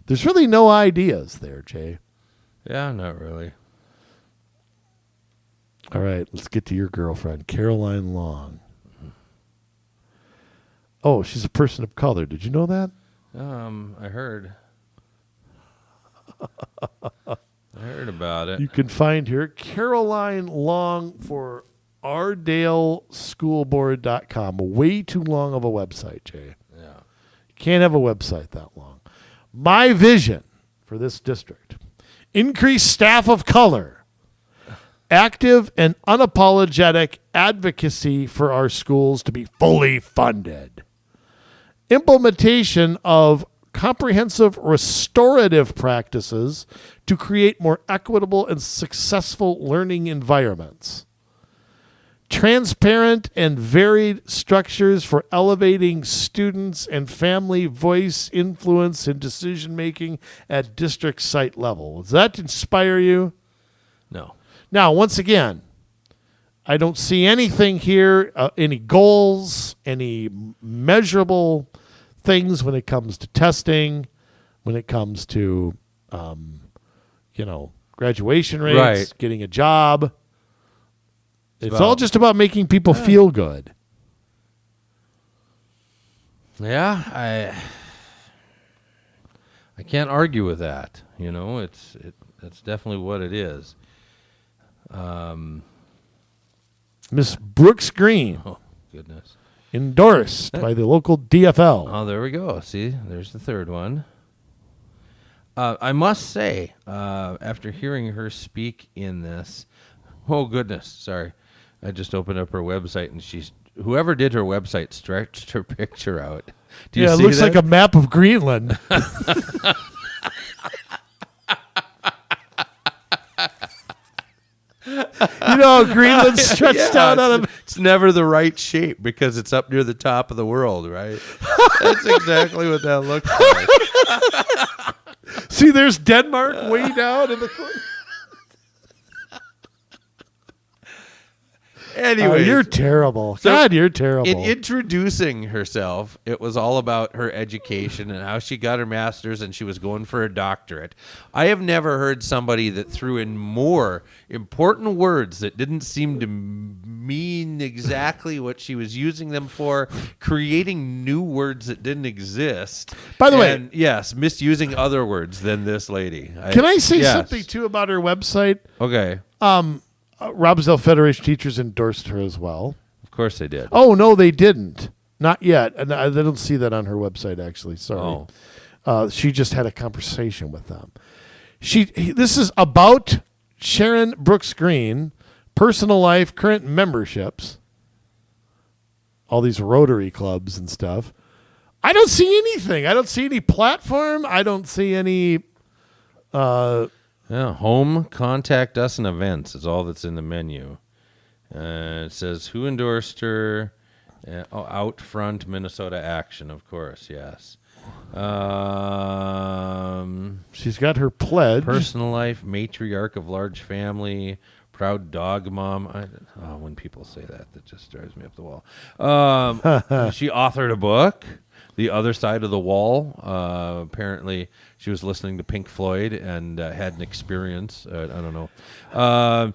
There's really no ideas there, Jay. Yeah, not really. All right, let's get to your girlfriend, Caroline Long. Oh, she's a person of color. Did you know that? I heard. I heard about it. You can find her, Caroline Long, for ardaileschoolboard.com. Way too long of a website, Jay. Yeah. You can't have a website that long. My vision for this district: increased staff of color, active and unapologetic advocacy for our schools to be fully funded, implementation of comprehensive restorative practices to create more equitable and successful learning environments. transparent and varied structures for elevating students and family voice, influence, and decision making at district site level. Does that inspire you? No. Now, once again, I don't see anything here, any goals, any measurable things when it comes to testing, when it comes to, graduation rates, Right. getting a job. It's Well- all just about making people feel good. Yeah, I can't argue with that. That's definitely what it is. Miss Brooks Green, Oh goodness. endorsed by the local DFL. Oh, there we go. See, there's the third one. I must say, after hearing her speak in this, oh goodness, sorry, I just opened up her website and whoever did her website stretched her picture out. Do you Yeah, it see looks that? like a map of Greenland. Greenland's stretched Yeah, out on a. it's never the right shape because it's up near the top of the world, right? That's exactly what that looks like. See, there's Denmark way down in the corner. Anyway, You're terrible. So, God, you're terrible. in introducing herself, it was all about her education and how she got her master's and she was going for a doctorate. I have never heard somebody that threw in more important words that didn't seem to mean exactly what she was using them for, creating new words that didn't exist. By the way- and yes, misusing other words than this lady. Can I say Yes. something, too, about her website? Okay. Robbinsdale Federation teachers endorsed her as well. Of course they did. Oh, no, they didn't. Not yet. And I don't see that on her website, actually. Sorry. She just had a conversation with them. This is about Sharon Brooks Green, personal life, current memberships, all these Rotary clubs and stuff. I don't see anything. I don't see any platform. I don't see any. Yeah, home, contact us, and events is all that's in the menu. It says who endorsed her. Out front, Minnesota Action, of course, yes. She's got her pledge. Personal life, matriarch of large family, proud dog mom. When people say that just drives me up the wall. She authored a book, The Other Side of the Wall. Apparently, she was listening to Pink Floyd and had an experience. I don't know.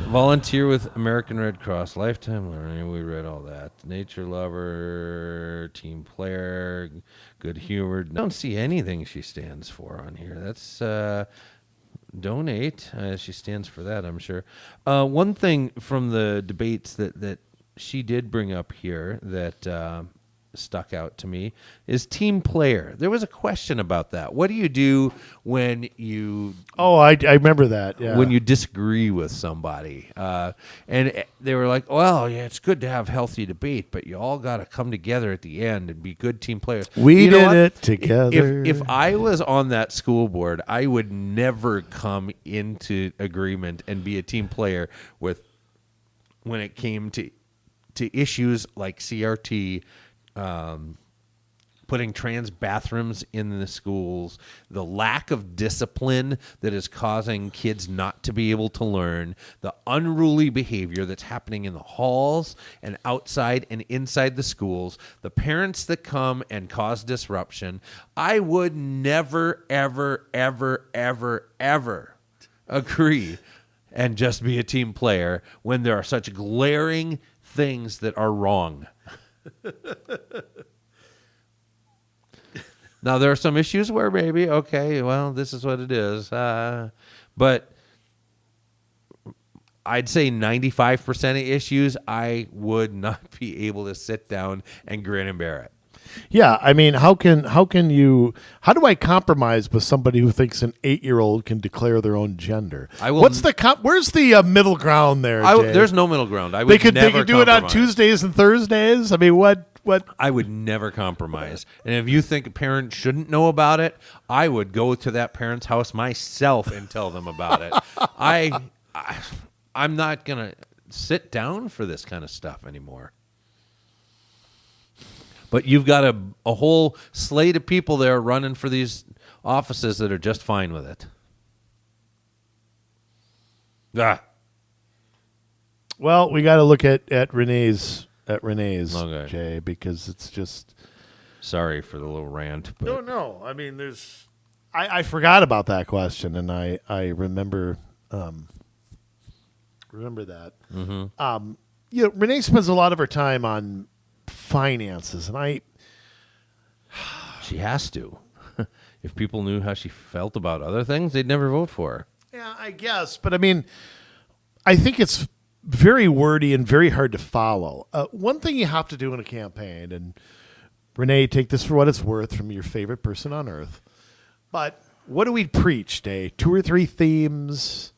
Volunteer with American Red Cross, lifetime learning. We read all that. Nature lover, team player, good humored. I don't see anything she stands for on here. That's donate. She stands for that, I'm sure. One thing from the debates that she did bring up here that stuck out to me is team player. There was a question about that. What do you do when you Oh, I remember that. Yeah. when you disagree with somebody? And they were like, well, yeah, it's good to have healthy debate, but you all got to come together at the end and be good team players. We You know did what? it together. If I was on that school board, I would never come into agreement and be a team player with when it came to issues like CRT, putting trans bathrooms in the schools, the lack of discipline that is causing kids not to be able to learn, the unruly behavior that's happening in the halls and outside and inside the schools, the parents that come and cause disruption. I would never, ever, ever, ever, ever agree and just be a team player when there are such glaring things that are wrong. Now, there are some issues where maybe, okay, well, this is what it is. But I'd say 95% of issues, I would not be able to sit down and grin and bear it. Yeah, I mean, how do I compromise with somebody who thinks an 8-year-old can declare their own gender? Where's the middle ground there, Jay? There's no middle ground. They could do it on Tuesdays and Thursdays. I mean, what? I would never compromise. And if you think a parent shouldn't know about it, I would go to that parent's house myself and tell them about it. I'm not gonna. sit down for this kind of stuff anymore. But you've got a whole slate of people there running for these offices that are just fine with it. Ah. Well, we got to look at Renee's Okay. Jay, because it's just Sorry for the little rant. But no. I mean, I forgot about that question, and I remember that. Mm-hmm. Renee spends a lot of her time on finances, and she has to. If people knew how she felt about other things, they'd never vote for her. yeah, I guess, but I mean, I think it's very wordy and very hard to follow. One thing you have to do in a campaign, and Renee, take this for what it's worth from your favorite person on earth, but what do we preach, Dave? 2 or 3 themes,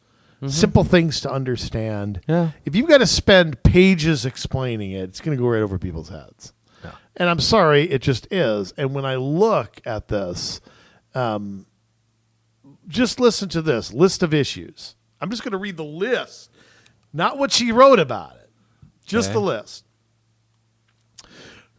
simple things to understand. Yeah. If you've got to spend pages explaining it, it's going to go right over people's heads. Yeah. And I'm sorry, it just is. And when I look at this, just listen to this list of issues. I'm just going to read the list, not what she wrote about it, just Okay. the list.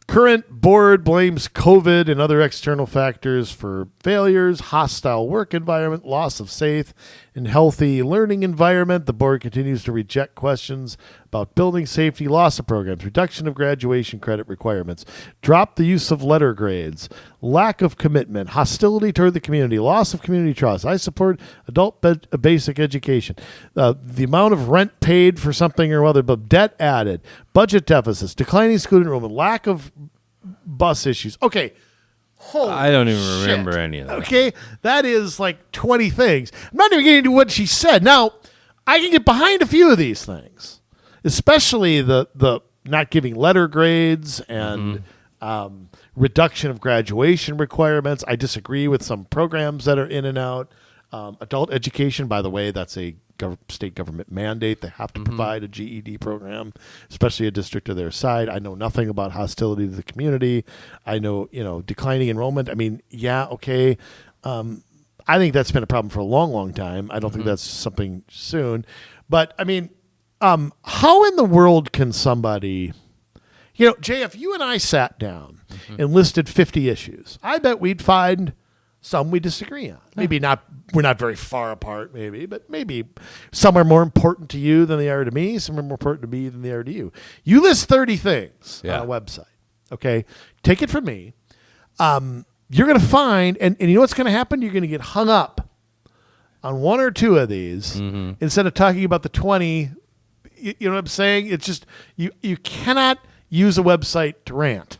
Current board blames COVID and other external factors for failures, hostile work environment, loss of safe and healthy learning environment. The board continues to reject questions about building safety, loss of programs, reduction of graduation credit requirements, drop the use of letter grades, lack of commitment, hostility toward the community, loss of community trust. I support adult basic education. The amount of rent paid for something or other, but debt added, budget deficits, declining student enrollment, lack of bus issues. Okay. Holy I don't even shit. remember any of that. Okay. That is like 20 things. I'm not even getting into what she said. Now, I can get behind a few of these things, especially the not giving letter grades and reduction of graduation requirements. I disagree with some programs that are in and out. Adult education, by the way, that's a state government mandate. They have to provide a GED program, especially a district of their side. I know nothing about hostility to the community. I know, declining enrollment. I mean, yeah, okay. I think that's been a problem for a long, long time. I don't think that's something soon. But, I mean, how in the world can somebody... Jay, if you and I sat down and listed 50 issues, I bet we'd find some we disagree on. Maybe not, we're not very far apart, maybe, but maybe some are more important to you than they are to me. Some are more important to me than they are to you. You list 30 things on a website, okay? Take it from me. You're going to find, and you know what's going to happen? You're going to get hung up on 1 or 2 of these instead of talking about the 20. You know what I'm saying? It's just, you cannot use a website to rant.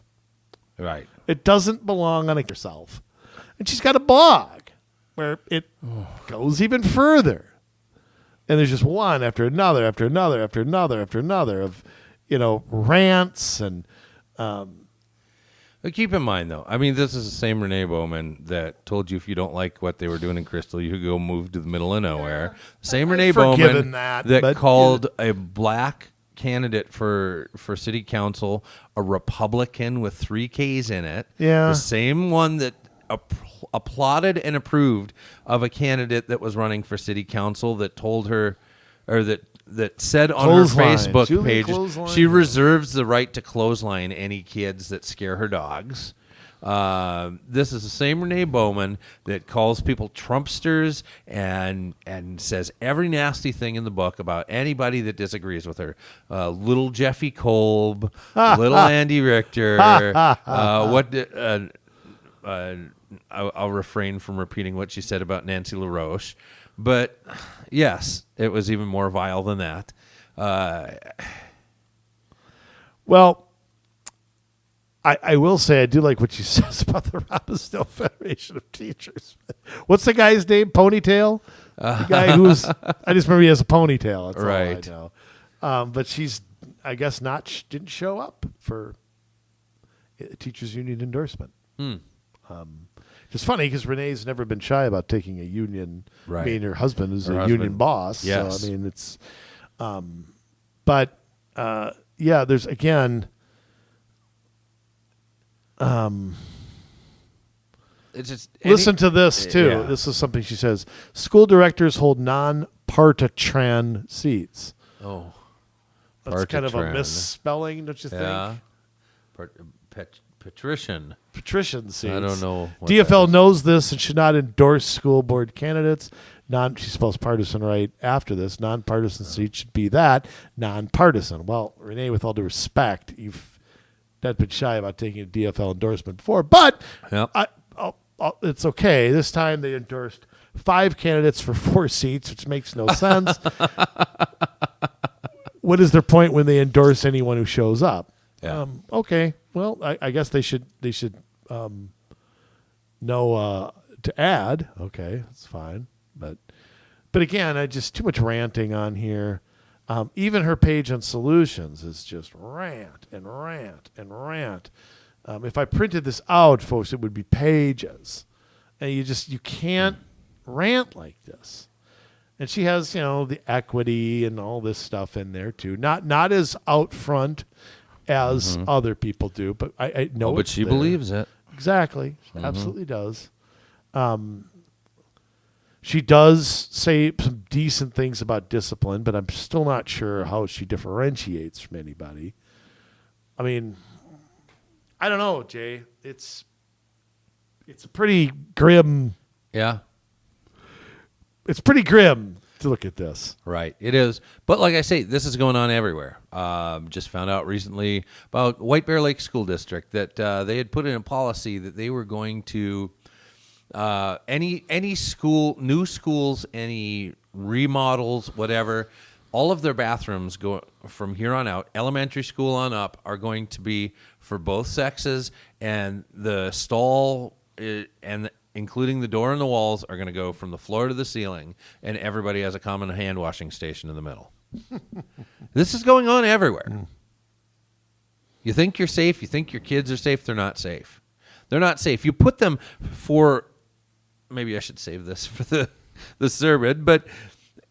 Right. It doesn't belong on yourself. And she's got a blog where it goes even further. And there's just one after another, after another, after another, after another of, rants and... But keep in mind, though, I mean, this is the same Renee Bowman that told you if you don't like what they were doing in Crystal, you could go move to the middle of nowhere. Same Renee Bowman that called a black candidate for city council a Republican with 3 Ks in it. Yeah. The same one that applauded and approved of a candidate that was running for city council that told her, or that said on her Facebook page, she reserves the right to clothesline any kids that scare her dogs. This is the same Renee Bowman that calls people Trumpsters and says every nasty thing in the book about anybody that disagrees with her. Little Jeffy Kolb, little Andy Richter. I'll refrain from repeating what she said about Nancy LaRoche. But yes, it was even more vile than that. Well, I will say I do like what she says about the Robbinsdale Federation of Teachers. What's the guy's name? Ponytail? The guy who's... I just remember he has a ponytail. That's right. all I know. But she's, I guess, didn't show up for teachers union endorsement. It's funny because Renee's never been shy about taking a union. Right. I mean, her husband is a union boss. Yes. So, I mean, it's... yeah, there's, again... It's just listen to this, too. Yeah. This is something she says. School directors hold non-partitran seats. Oh. That's kind of a Partitran. misspelling, don't you think? Yeah. Patrician. Patrician seats. I don't know. What DFL knows this and should not endorse school board candidates. She spells partisan right after this. Nonpartisan seats should be that. Nonpartisan. Well, Renee, with all due respect, you've not been shy about taking a DFL endorsement before, but Yep. it's okay. This time they endorsed 5 candidates for 4 seats, which makes no sense. What is their point when they endorse anyone who shows up? Yeah. Okay. Well, I guess they should know to add. Okay, that's fine. But again, I just too much ranting on here. Even her page on solutions is just rant and rant and rant. If I printed this out, folks, it would be pages, and you can't rant like this. And she has, the equity and all this stuff in there too. Not as out front as other people do, but I know. but it's she there. believes it. Exactly. She absolutely does. She does say some decent things about discipline, but I'm still not sure how she differentiates from anybody. I mean, I don't know, Jay. It's a pretty grim. Yeah. It's pretty grim to look at this. Right, it is. But like I say, this is going on everywhere. Just found out recently about White Bear Lake School District that they had put in a policy that they were going to any school, new schools, any remodels, whatever, all of their bathrooms go from here on out, elementary school on up, are going to be for both sexes, and the stall and including the door and the walls are going to go from the floor to the ceiling, and everybody has a common hand washing station in the middle. This is going on everywhere. You think you're safe, you think your kids are safe, they're not safe. They're not safe. You put them for, maybe I should save this for the sermon, but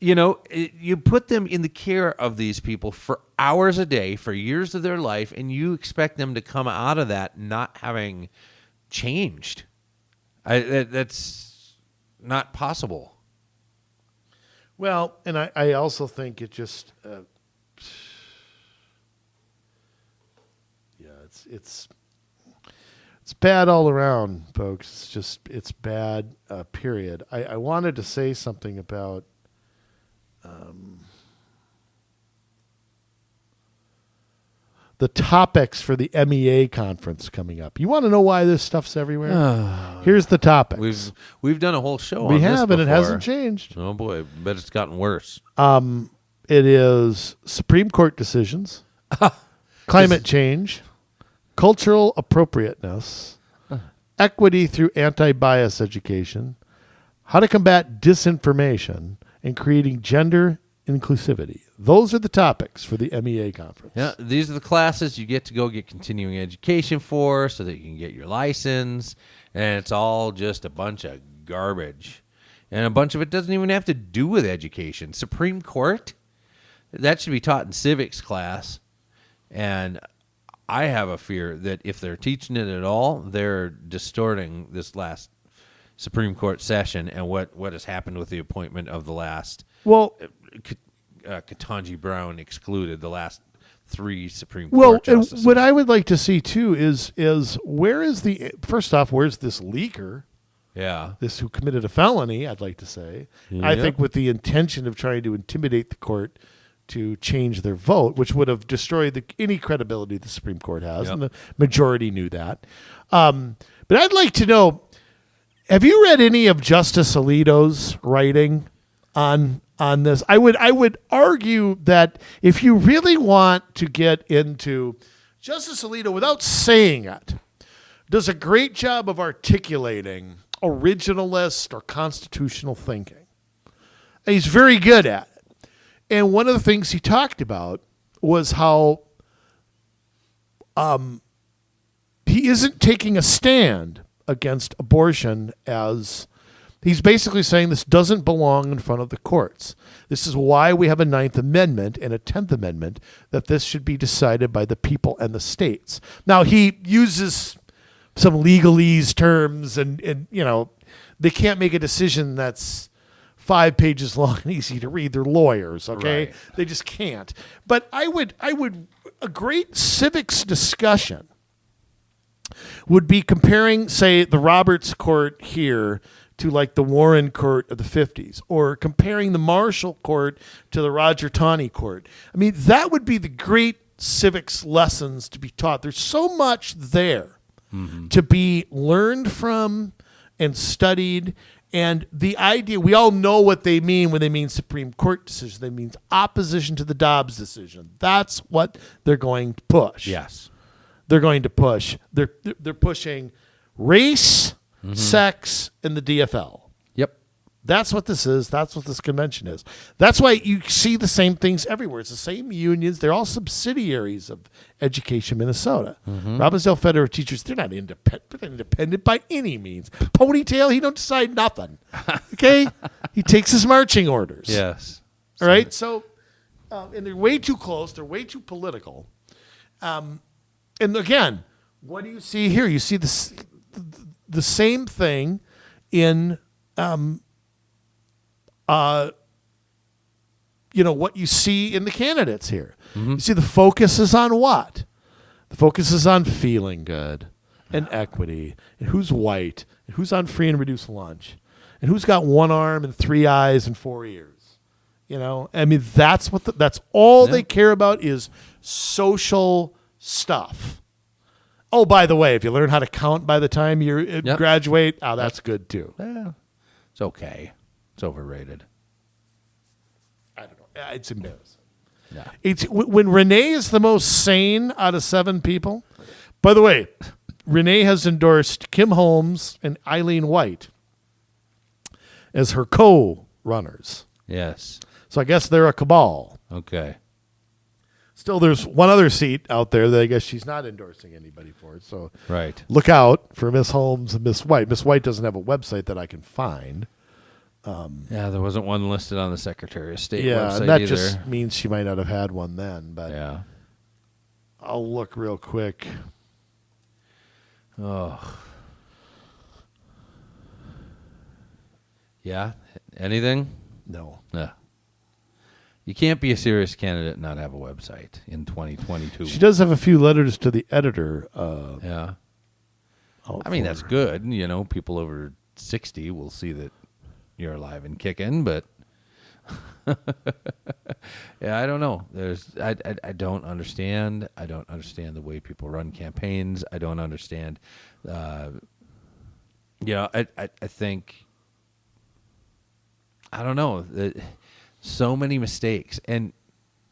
you put them in the care of these people for hours a day, for years of their life, and you expect them to come out of that not having changed. That's not possible. Well, and I also think it just, it's bad all around, folks. It's bad, period. I wanted to say something about the topics for the MEA conference coming up. You want to know why this stuff's everywhere? Here's the topics. We've done a whole show We on this have, and it before. hasn't changed. Oh boy, bet it's gotten worse. It is Supreme Court decisions, climate change, cultural appropriateness, equity through anti-bias education, how to combat disinformation, and creating gender inclusivity. Those are the topics for the MEA conference. Yeah, these are the classes you get to go get continuing education for so that you can get your license, and it's all just a bunch of garbage. And a bunch of it doesn't even have to do with education. Supreme Court, that should be taught in civics class, and I have a fear that if they're teaching it at all, they're distorting this last Supreme Court session and what has happened with the appointment of the last. Well, Ketanji Brown excluded, the last 3 Supreme Court justices. And what I would like to see too is where's this leaker? Yeah. This who committed a felony, I'd like to say. I Yep. think with the intention of trying to intimidate the court to change their vote, which would have destroyed any credibility the Supreme Court has, Yep. and the majority knew that. But I'd like to know, have you read any of Justice Alito's writing on this? I would argue that if you really want to get into Justice Alito without saying it, does a great job of articulating originalist or constitutional thinking. And he's very good at it. And one of the things he talked about was how he isn't taking a stand against abortion, as he's basically saying this doesn't belong in front of the courts. This is why we have a 9th Amendment and a 10th Amendment, that this should be decided by the people and the states. Now, he uses some legalese terms and they can't make a decision that's 5 pages long and easy to read. They're lawyers, okay? Right. They just can't. But I would a great civics discussion would be comparing, say, the Roberts Court here to like the Warren Court of the 50s, or comparing the Marshall Court to the Roger Taney Court. I mean, that would be the great civics lessons to be taught. There's so much there to be learned from and studied. And the idea, we all know what they mean when they mean Supreme Court decision. They mean opposition to the Dobbs decision. That's what they're going to push. Yes. They're going to push. They're pushing race, sex, and the DFL. Yep. That's what this is. That's what this convention is. That's why you see the same things everywhere. It's the same unions. They're all subsidiaries of Education Minnesota. Robbinsdale Federation of Teachers, they're not independent by any means. Ponytail, he don't decide nothing. Okay? He takes his marching orders. Yes. All right? So, and they're way too close. They're way too political. And again, what do you see here? You see the same thing in what you see in the candidates here. You see the focus is on what? The focus is on feeling good and equity and who's white and who's on free and reduced lunch and who's got 1 arm and 3 eyes and 4 ears. I mean, that's that's all they care about is social stuff. Oh, by the way, if you learn how to count by the time you graduate, that's good too. Yeah. It's okay. It's overrated. I don't know. It's embarrassing. Yeah. It's when Renee is the most sane out of 7 people. By the way, Renee has endorsed Kim Holmes and Eileen White as her co-runners. Yes. So I guess they're a cabal. Okay. Still, there's one other seat out there that I guess she's not endorsing anybody for. So Right. look out for Miss Holmes and Miss White. Miss White doesn't have a website that I can find. Yeah, there wasn't one listed on the Secretary of State Yeah, website and that either. just means she might not have had one then. But Yeah. I'll look real quick. Oh. Yeah. Anything? No. Yeah. You can't be a serious candidate and not have a website in 2022. She does have a few letters to the editor. Yeah. out I mean, for that's her. good. People over 60 will see that you're alive and kicking, but yeah, I don't know. I don't understand. I don't understand the way people run campaigns. I don't understand. I think, I don't know. So many mistakes. And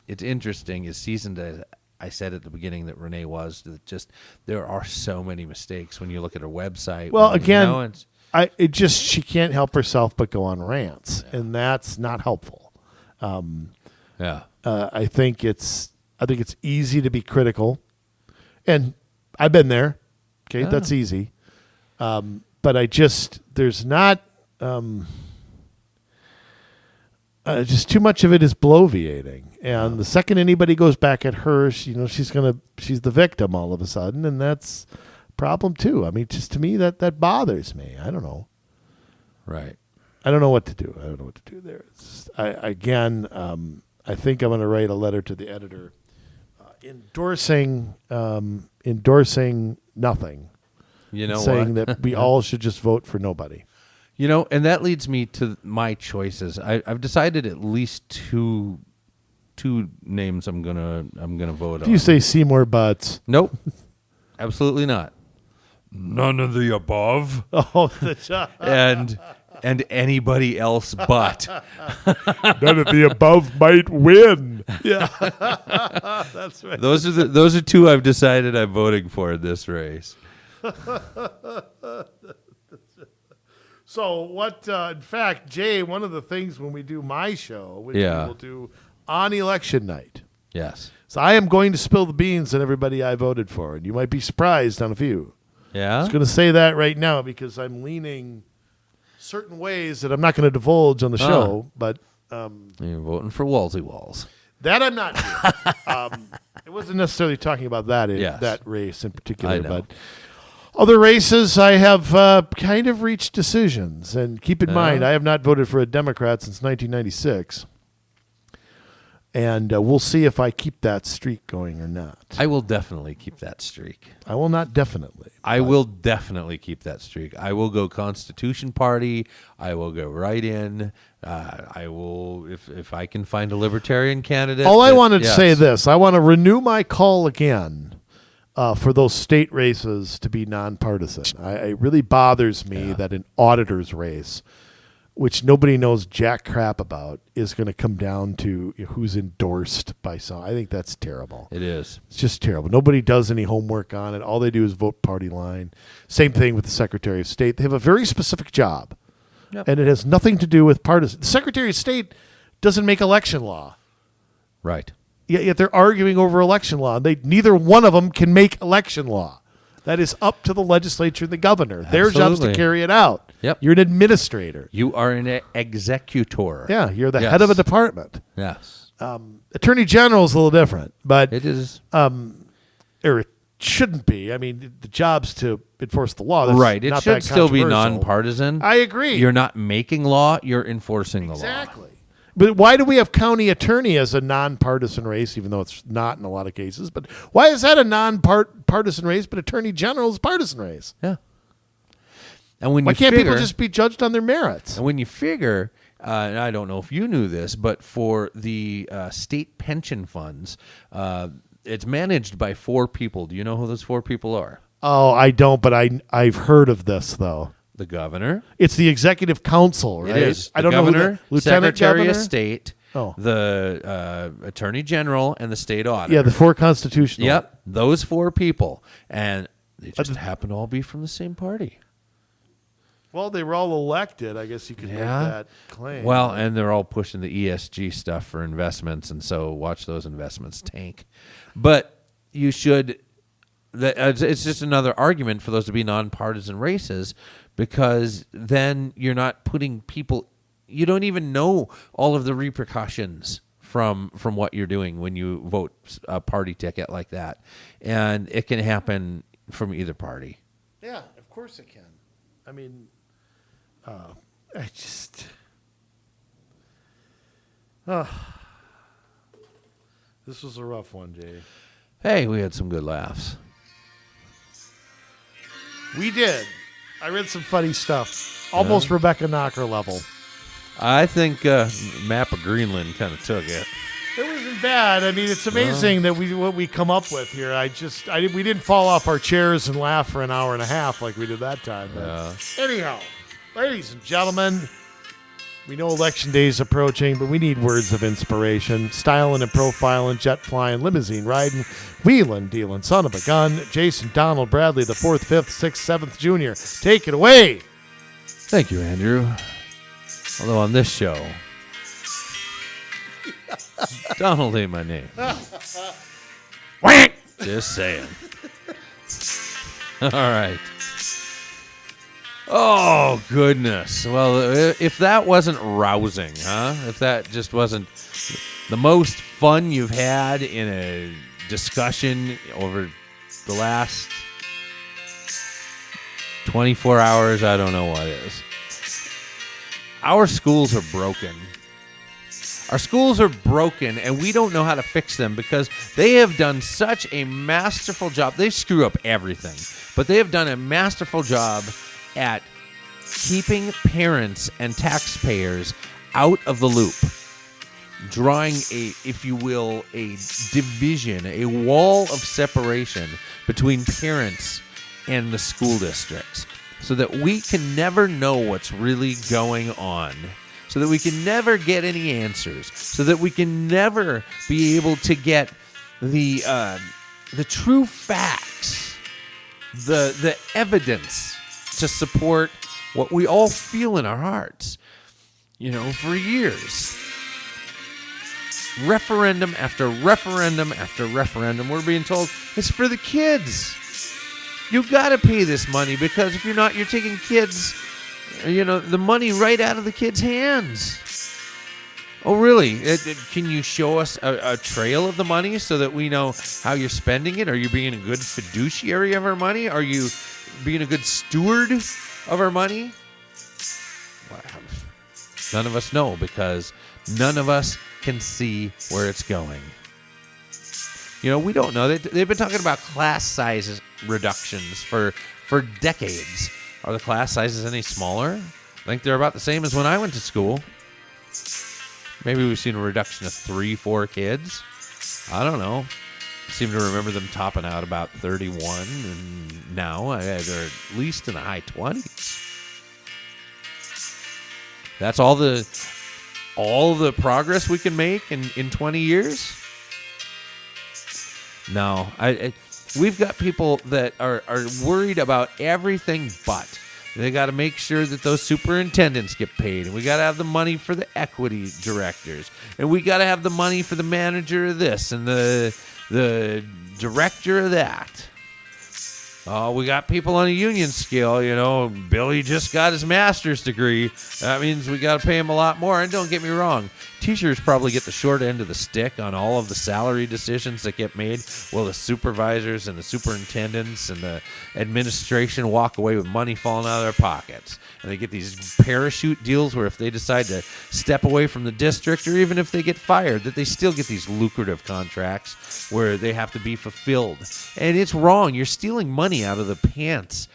it's interesting, as seasoned as I said at the beginning that Renee was, that just there are so many mistakes when you look at her website. Well, when, again, she can't help herself but go on rants, and that's not helpful. yeah. I think it's easy to be critical, and I've been there. Okay, that's easy. But there's not. Just too much of it is bloviating, and the second anybody goes back at her, she's the victim all of a sudden, and that's a problem too. I mean, just to me that bothers me. I don't know. Right. I don't know what to do. I don't know what to do there. I think I'm going to write a letter to the editor endorsing nothing, saying that we all should just vote for nobody. And that leads me to my choices. I've decided at least two names I'm gonna vote on. Do you say Seymour Butts? Nope. Absolutely not. None of the above. Oh, and anybody else but. none of the above might win. Yeah, that's right. Those are 2 I've decided I'm voting for in this race. So what? In fact, Jay, one of the things when we do my show, which we will do on election night. Yes. So I am going to spill the beans on everybody I voted for, and you might be surprised on a few. Yeah. I was going to say that right now because I'm leaning certain ways that I'm not going to divulge on the show, but you're voting for Wolsey Walls. that I'm not doing. It wasn't necessarily talking about that Yes. that race in particular, I know. but Other races, I have kind of reached decisions. And keep in mind, I have not voted for a Democrat since 1996. And we'll see if I keep that streak going or not. I will definitely keep that streak. I will not definitely. I will definitely keep that streak. I will go Constitution Party. I will go right in. I will, if I can find a libertarian candidate. All I wanted to say this. I want to renew my call again for those state races to be nonpartisan. It really bothers me that an auditor's race, which nobody knows jack crap about, is going to come down to who's endorsed by some. I think that's terrible. It is. It's just terrible. Nobody does any homework on it. All they do is vote party line. Same thing with the Secretary of State. They have a very specific job, and it has nothing to do with partisan. The Secretary of State doesn't make election law. Right. Yet they're arguing over election law. Neither one of them can make election law. That is up to the legislature and the governor. Their job's to carry it out. Yep. You're an administrator. You are an executor. Yeah, you're the head of a department. Yes. Attorney General is a little different, but It is. or it shouldn't be. I mean, the job's to enforce the law. That's Right. It not should that still be controversial. nonpartisan. I agree. You're not making law, you're enforcing the law. Exactly. But why do we have county attorney as a nonpartisan race, even though it's not in a lot of cases? But why is that a non-partisan race, but attorney general is a partisan race? Yeah. And when Why you can't figure, people just be judged on their merits? And when you figure, and I don't know if you knew this, but for the state pension funds, it's managed by 4 people. Do you know who those 4 people are? Oh, I don't, but I've heard of this, though. The governor. It's the executive council, right? It is. I don't know governor, who the lieutenant Secretary governor? of State, Oh. the attorney general, and the state auditor. Yeah, the 4 constitutional. Yep, those 4 people. And they just happen to all be from the same party. Well, they were all elected. I guess you could make that claim. Well, and they're all pushing the ESG stuff for investments, and so watch those investments tank. But you should. It's just another argument for those to be nonpartisan races, because then you're not putting people. You don't even know all of the repercussions from what you're doing when you vote a party ticket like that, and it can happen from either party. Yeah, of course it can. I mean, I just. This was a rough one, Jay. Hey, we had some good laughs. We did. I read some funny stuff. Almost Rebecca Knocker level. I think Map of Greenland kind of took it. It wasn't bad. I mean, it's amazing that what we come up with here. We didn't fall off our chairs and laugh for an hour and a half like we did that time. But anyhow, ladies and gentlemen, we know election day is approaching, but we need words of inspiration. Styling and profiling, jet flying, limousine riding, wheeling, dealing, son of a gun. Jason Donald Bradley, the 4th, 5th, 6th, 7th junior. Take it away. Thank you, Andrew. Although on this show, Donald ain't my name. Just saying. All right. Oh, goodness. Well, if that wasn't rousing, huh? If that just wasn't the most fun you've had in a discussion over the last 24 hours, I don't know what is. Our schools are broken. Our schools are broken, and we don't know how to fix them because they have done such a masterful job. They screw up everything, but they have done a masterful job at keeping parents and taxpayers out of the loop, drawing if you will, a division, a wall of separation between parents and the school districts, so that we can never know what's really going on, so that we can never get any answers, so that we can never be able to get the true facts, the evidence to support what we all feel in our hearts. For years, referendum after referendum after referendum, we're being told it's for the kids. You got to pay this money because if you're not, you're taking kids, the money right out of the kids' hands. Oh, really? Can you show us a trail of the money so that we know how you're spending it? Are you being a good fiduciary of our money? Are you being a good steward of our money? Well, none of us know, because none of us can see where it's going. We don't know. They've been talking about class size reductions for decades. Are the class sizes any smaller? I think they're about the same as when I went to school. Maybe we've seen a reduction of 3-4 kids. I don't know. I seem to remember them topping out about 31, and now they're at least in the high 20s. That's all the progress we can make in 20 years? No, we've got people that are worried about everything but. They got to make sure that those superintendents get paid, and we got to have the money for the equity directors, and we got to have the money for the manager of this and the director of that. Oh, we got people on a union scale, Billy just got his master's degree. That means we got to pay him a lot more. And don't get me wrong, teachers probably get the short end of the stick on all of the salary decisions that get made. Well, the supervisors and the superintendents and the administration walk away with money falling out of their pockets. And they get these parachute deals where if they decide to step away from the district, or even if they get fired, that they still get these lucrative contracts where they have to be fulfilled. And it's wrong. You're stealing money out of the pants.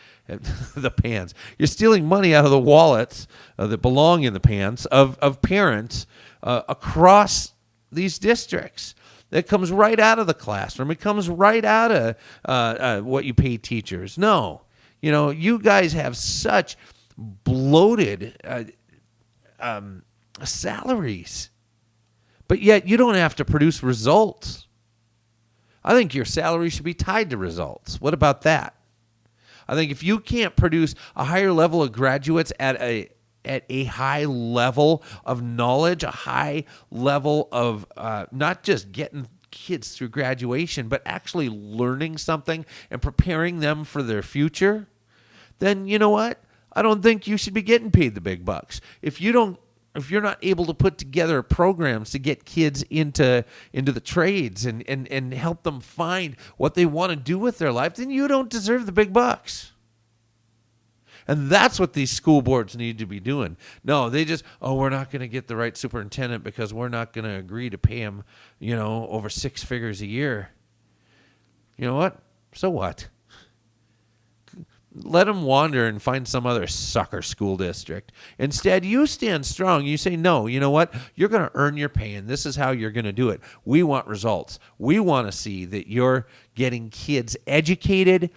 You're stealing money out of the wallets that belong in the pants of parents across these districts. That comes right out of the classroom. It comes right out of what you pay teachers. No. You guys have such bloated salaries, but yet you don't have to produce results. I think your salary should be tied to results. What about that? I think if you can't produce a higher level of graduates at a high level of knowledge, a high level of not just getting kids through graduation, but actually learning something and preparing them for their future, then you know what? I don't think you should be getting paid the big bucks. If you're not able to put together programs to get kids into the trades and help them find what they want to do with their life, then you don't deserve the big bucks. And that's what these school boards need to be doing. No, they just, we're not going to get the right superintendent because we're not going to agree to pay him, over 6 figures a year. You know what? So what? Let them wander and find some other sucker school district. Instead, you stand strong. You say, no, you know what? You're going to earn your pay, and this is how you're going to do it. We want results. We want to see that you're getting kids educated,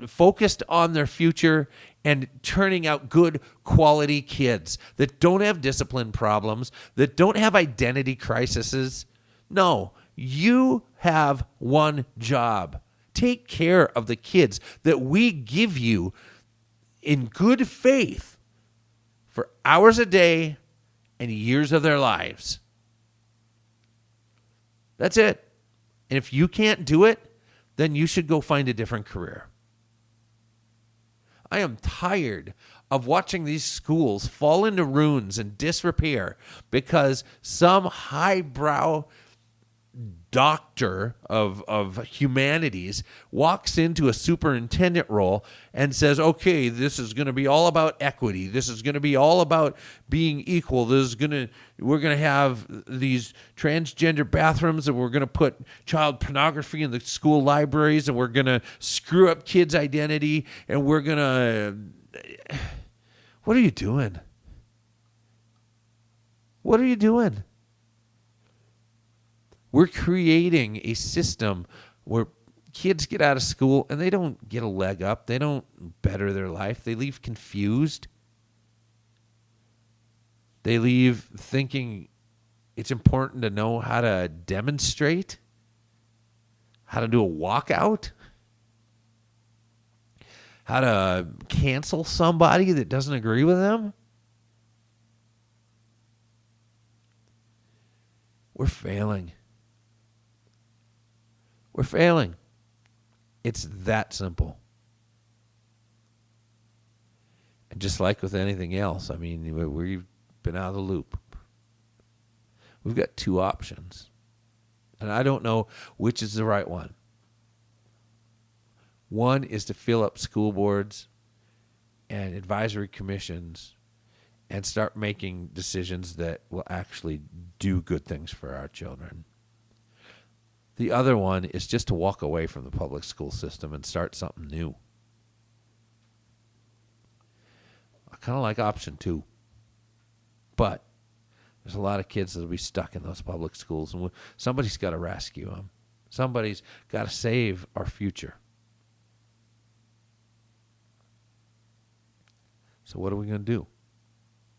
focused on their future, and turning out good quality kids that don't have discipline problems, that don't have identity crises. No, you have one job. Take care of the kids that we give you in good faith for hours a day and years of their lives. That's it. And if you can't do it, then you should go find a different career. I am tired of watching these schools fall into ruins and disrepair because some highbrow doctor of humanities walks into a superintendent role and says, okay, this is going to be all about equity. This is going to be all about being equal. We're going to have these transgender bathrooms, and we're going to put child pornography in the school libraries, and we're going to screw up kids' identity, and we're going to... What are you doing? What are you doing? We're creating a system where kids get out of school and they don't get a leg up. They don't better their life. They leave confused. They leave thinking it's important to know how to demonstrate, how to do a walkout, how to cancel somebody that doesn't agree with them. We're failing. We're failing. It's that simple. And just like with anything else, I mean, we've been out of the loop. We've got 2 options. And I don't know which is the right one. One is to fill up school boards and advisory commissions and start making decisions that will actually do good things for our children. The other one is just to walk away from the public school system and start something new. I kind of like option 2. But there's a lot of kids that will be stuck in those public schools, and somebody's got to rescue them. Somebody's got to save our future. So what are we going to do?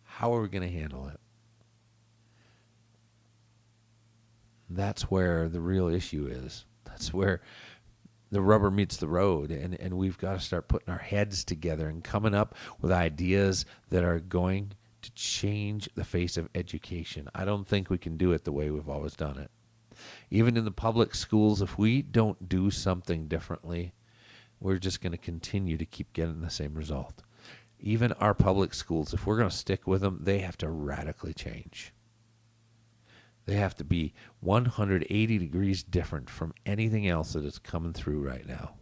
How are we going to handle it? That's where the real issue is. That's where the rubber meets the road, and we've got to start putting our heads together and coming up with ideas that are going to change the face of education. I don't think we can do it the way we've always done it. Even in the public schools, if we don't do something differently, we're just going to continue to keep getting the same result. Even our public schools, if we're going to stick with them, they have to radically change. They have to be 180 degrees different from anything else that is coming through right now.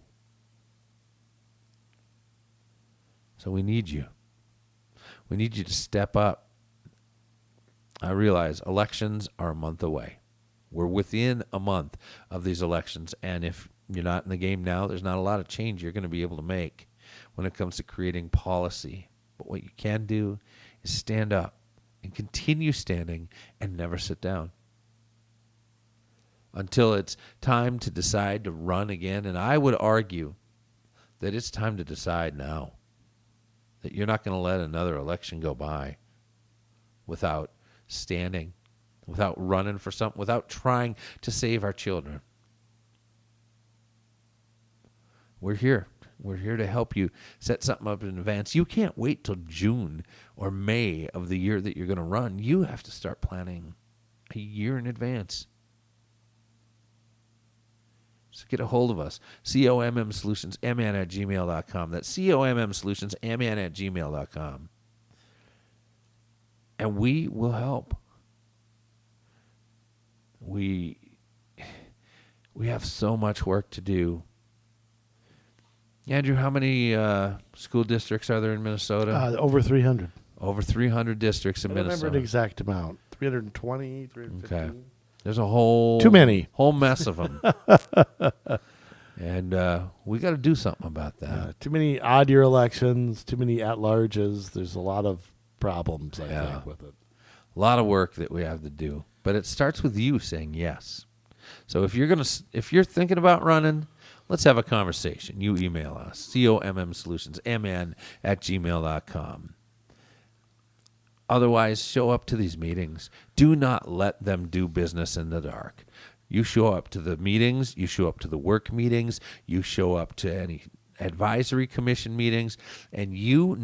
So we need you. We need you to step up. I realize elections are a month away. We're within a month of these elections, and if you're not in the game now, there's not a lot of change you're going to be able to make when it comes to creating policy. But what you can do is stand up and continue standing and never sit down until it's time to decide to run again. And I would argue that it's time to decide now that you're not going to let another election go by without standing, without running for something, without trying to save our children. We're here. We're here to help you set something up in advance. You can't wait till June or May of the year that you're going to run. You have to start planning a year in advance. So get a hold of us. COMMSolutionsMN@gmail.com. That's COMMSolutionsMN@gmail.com. And we will help. We have so much work to do. Andrew, how many school districts are there in Minnesota? Over 300. Over 300 districts in I don't Minnesota. remember an exact amount. 320, 350. Okay. There's a whole... Too many. Whole mess of them. And we got to do something about that. Too many odd year elections, too many at-larges. There's a lot of problems, I think, with it. A lot of work that we have to do. But it starts with you saying yes. So if you're thinking about running, let's have a conversation. You email us, COMMSolutionsMN@gmail.com. Otherwise, show up to these meetings. Do not let them do business in the dark. You show up to the meetings. You show up to the work meetings. You show up to any advisory commission meetings, and you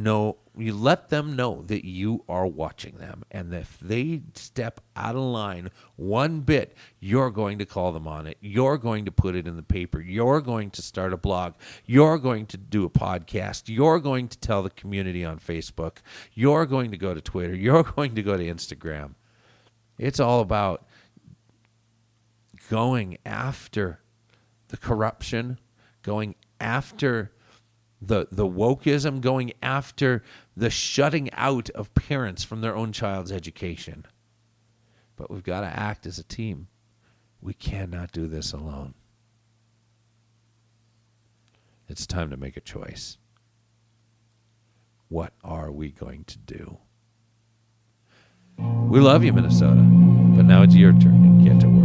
let them know that you are watching them. And if they step out of line one bit, you're going to call them on it. You're going to put it in the paper. You're going to start a blog. You're going to do a podcast. You're going to tell the community on Facebook. You're going to go to Twitter. You're going to go to Instagram. It's all about going after the corruption, going after the wokeism, going after the shutting out of parents from their own child's education. But we've got to act as a team. We cannot do this alone. It's time to make a choice. What are we going to do? We love you, Minnesota, but now it's your turn to get to work.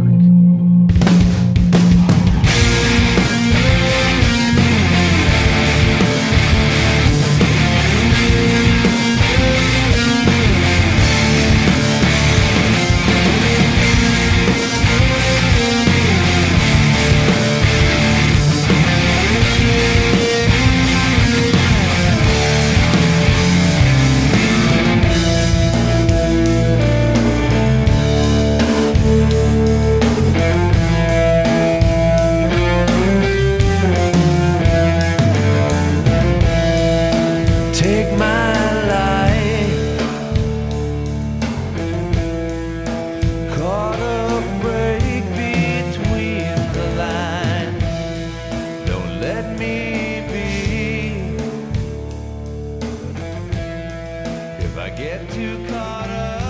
I get too caught up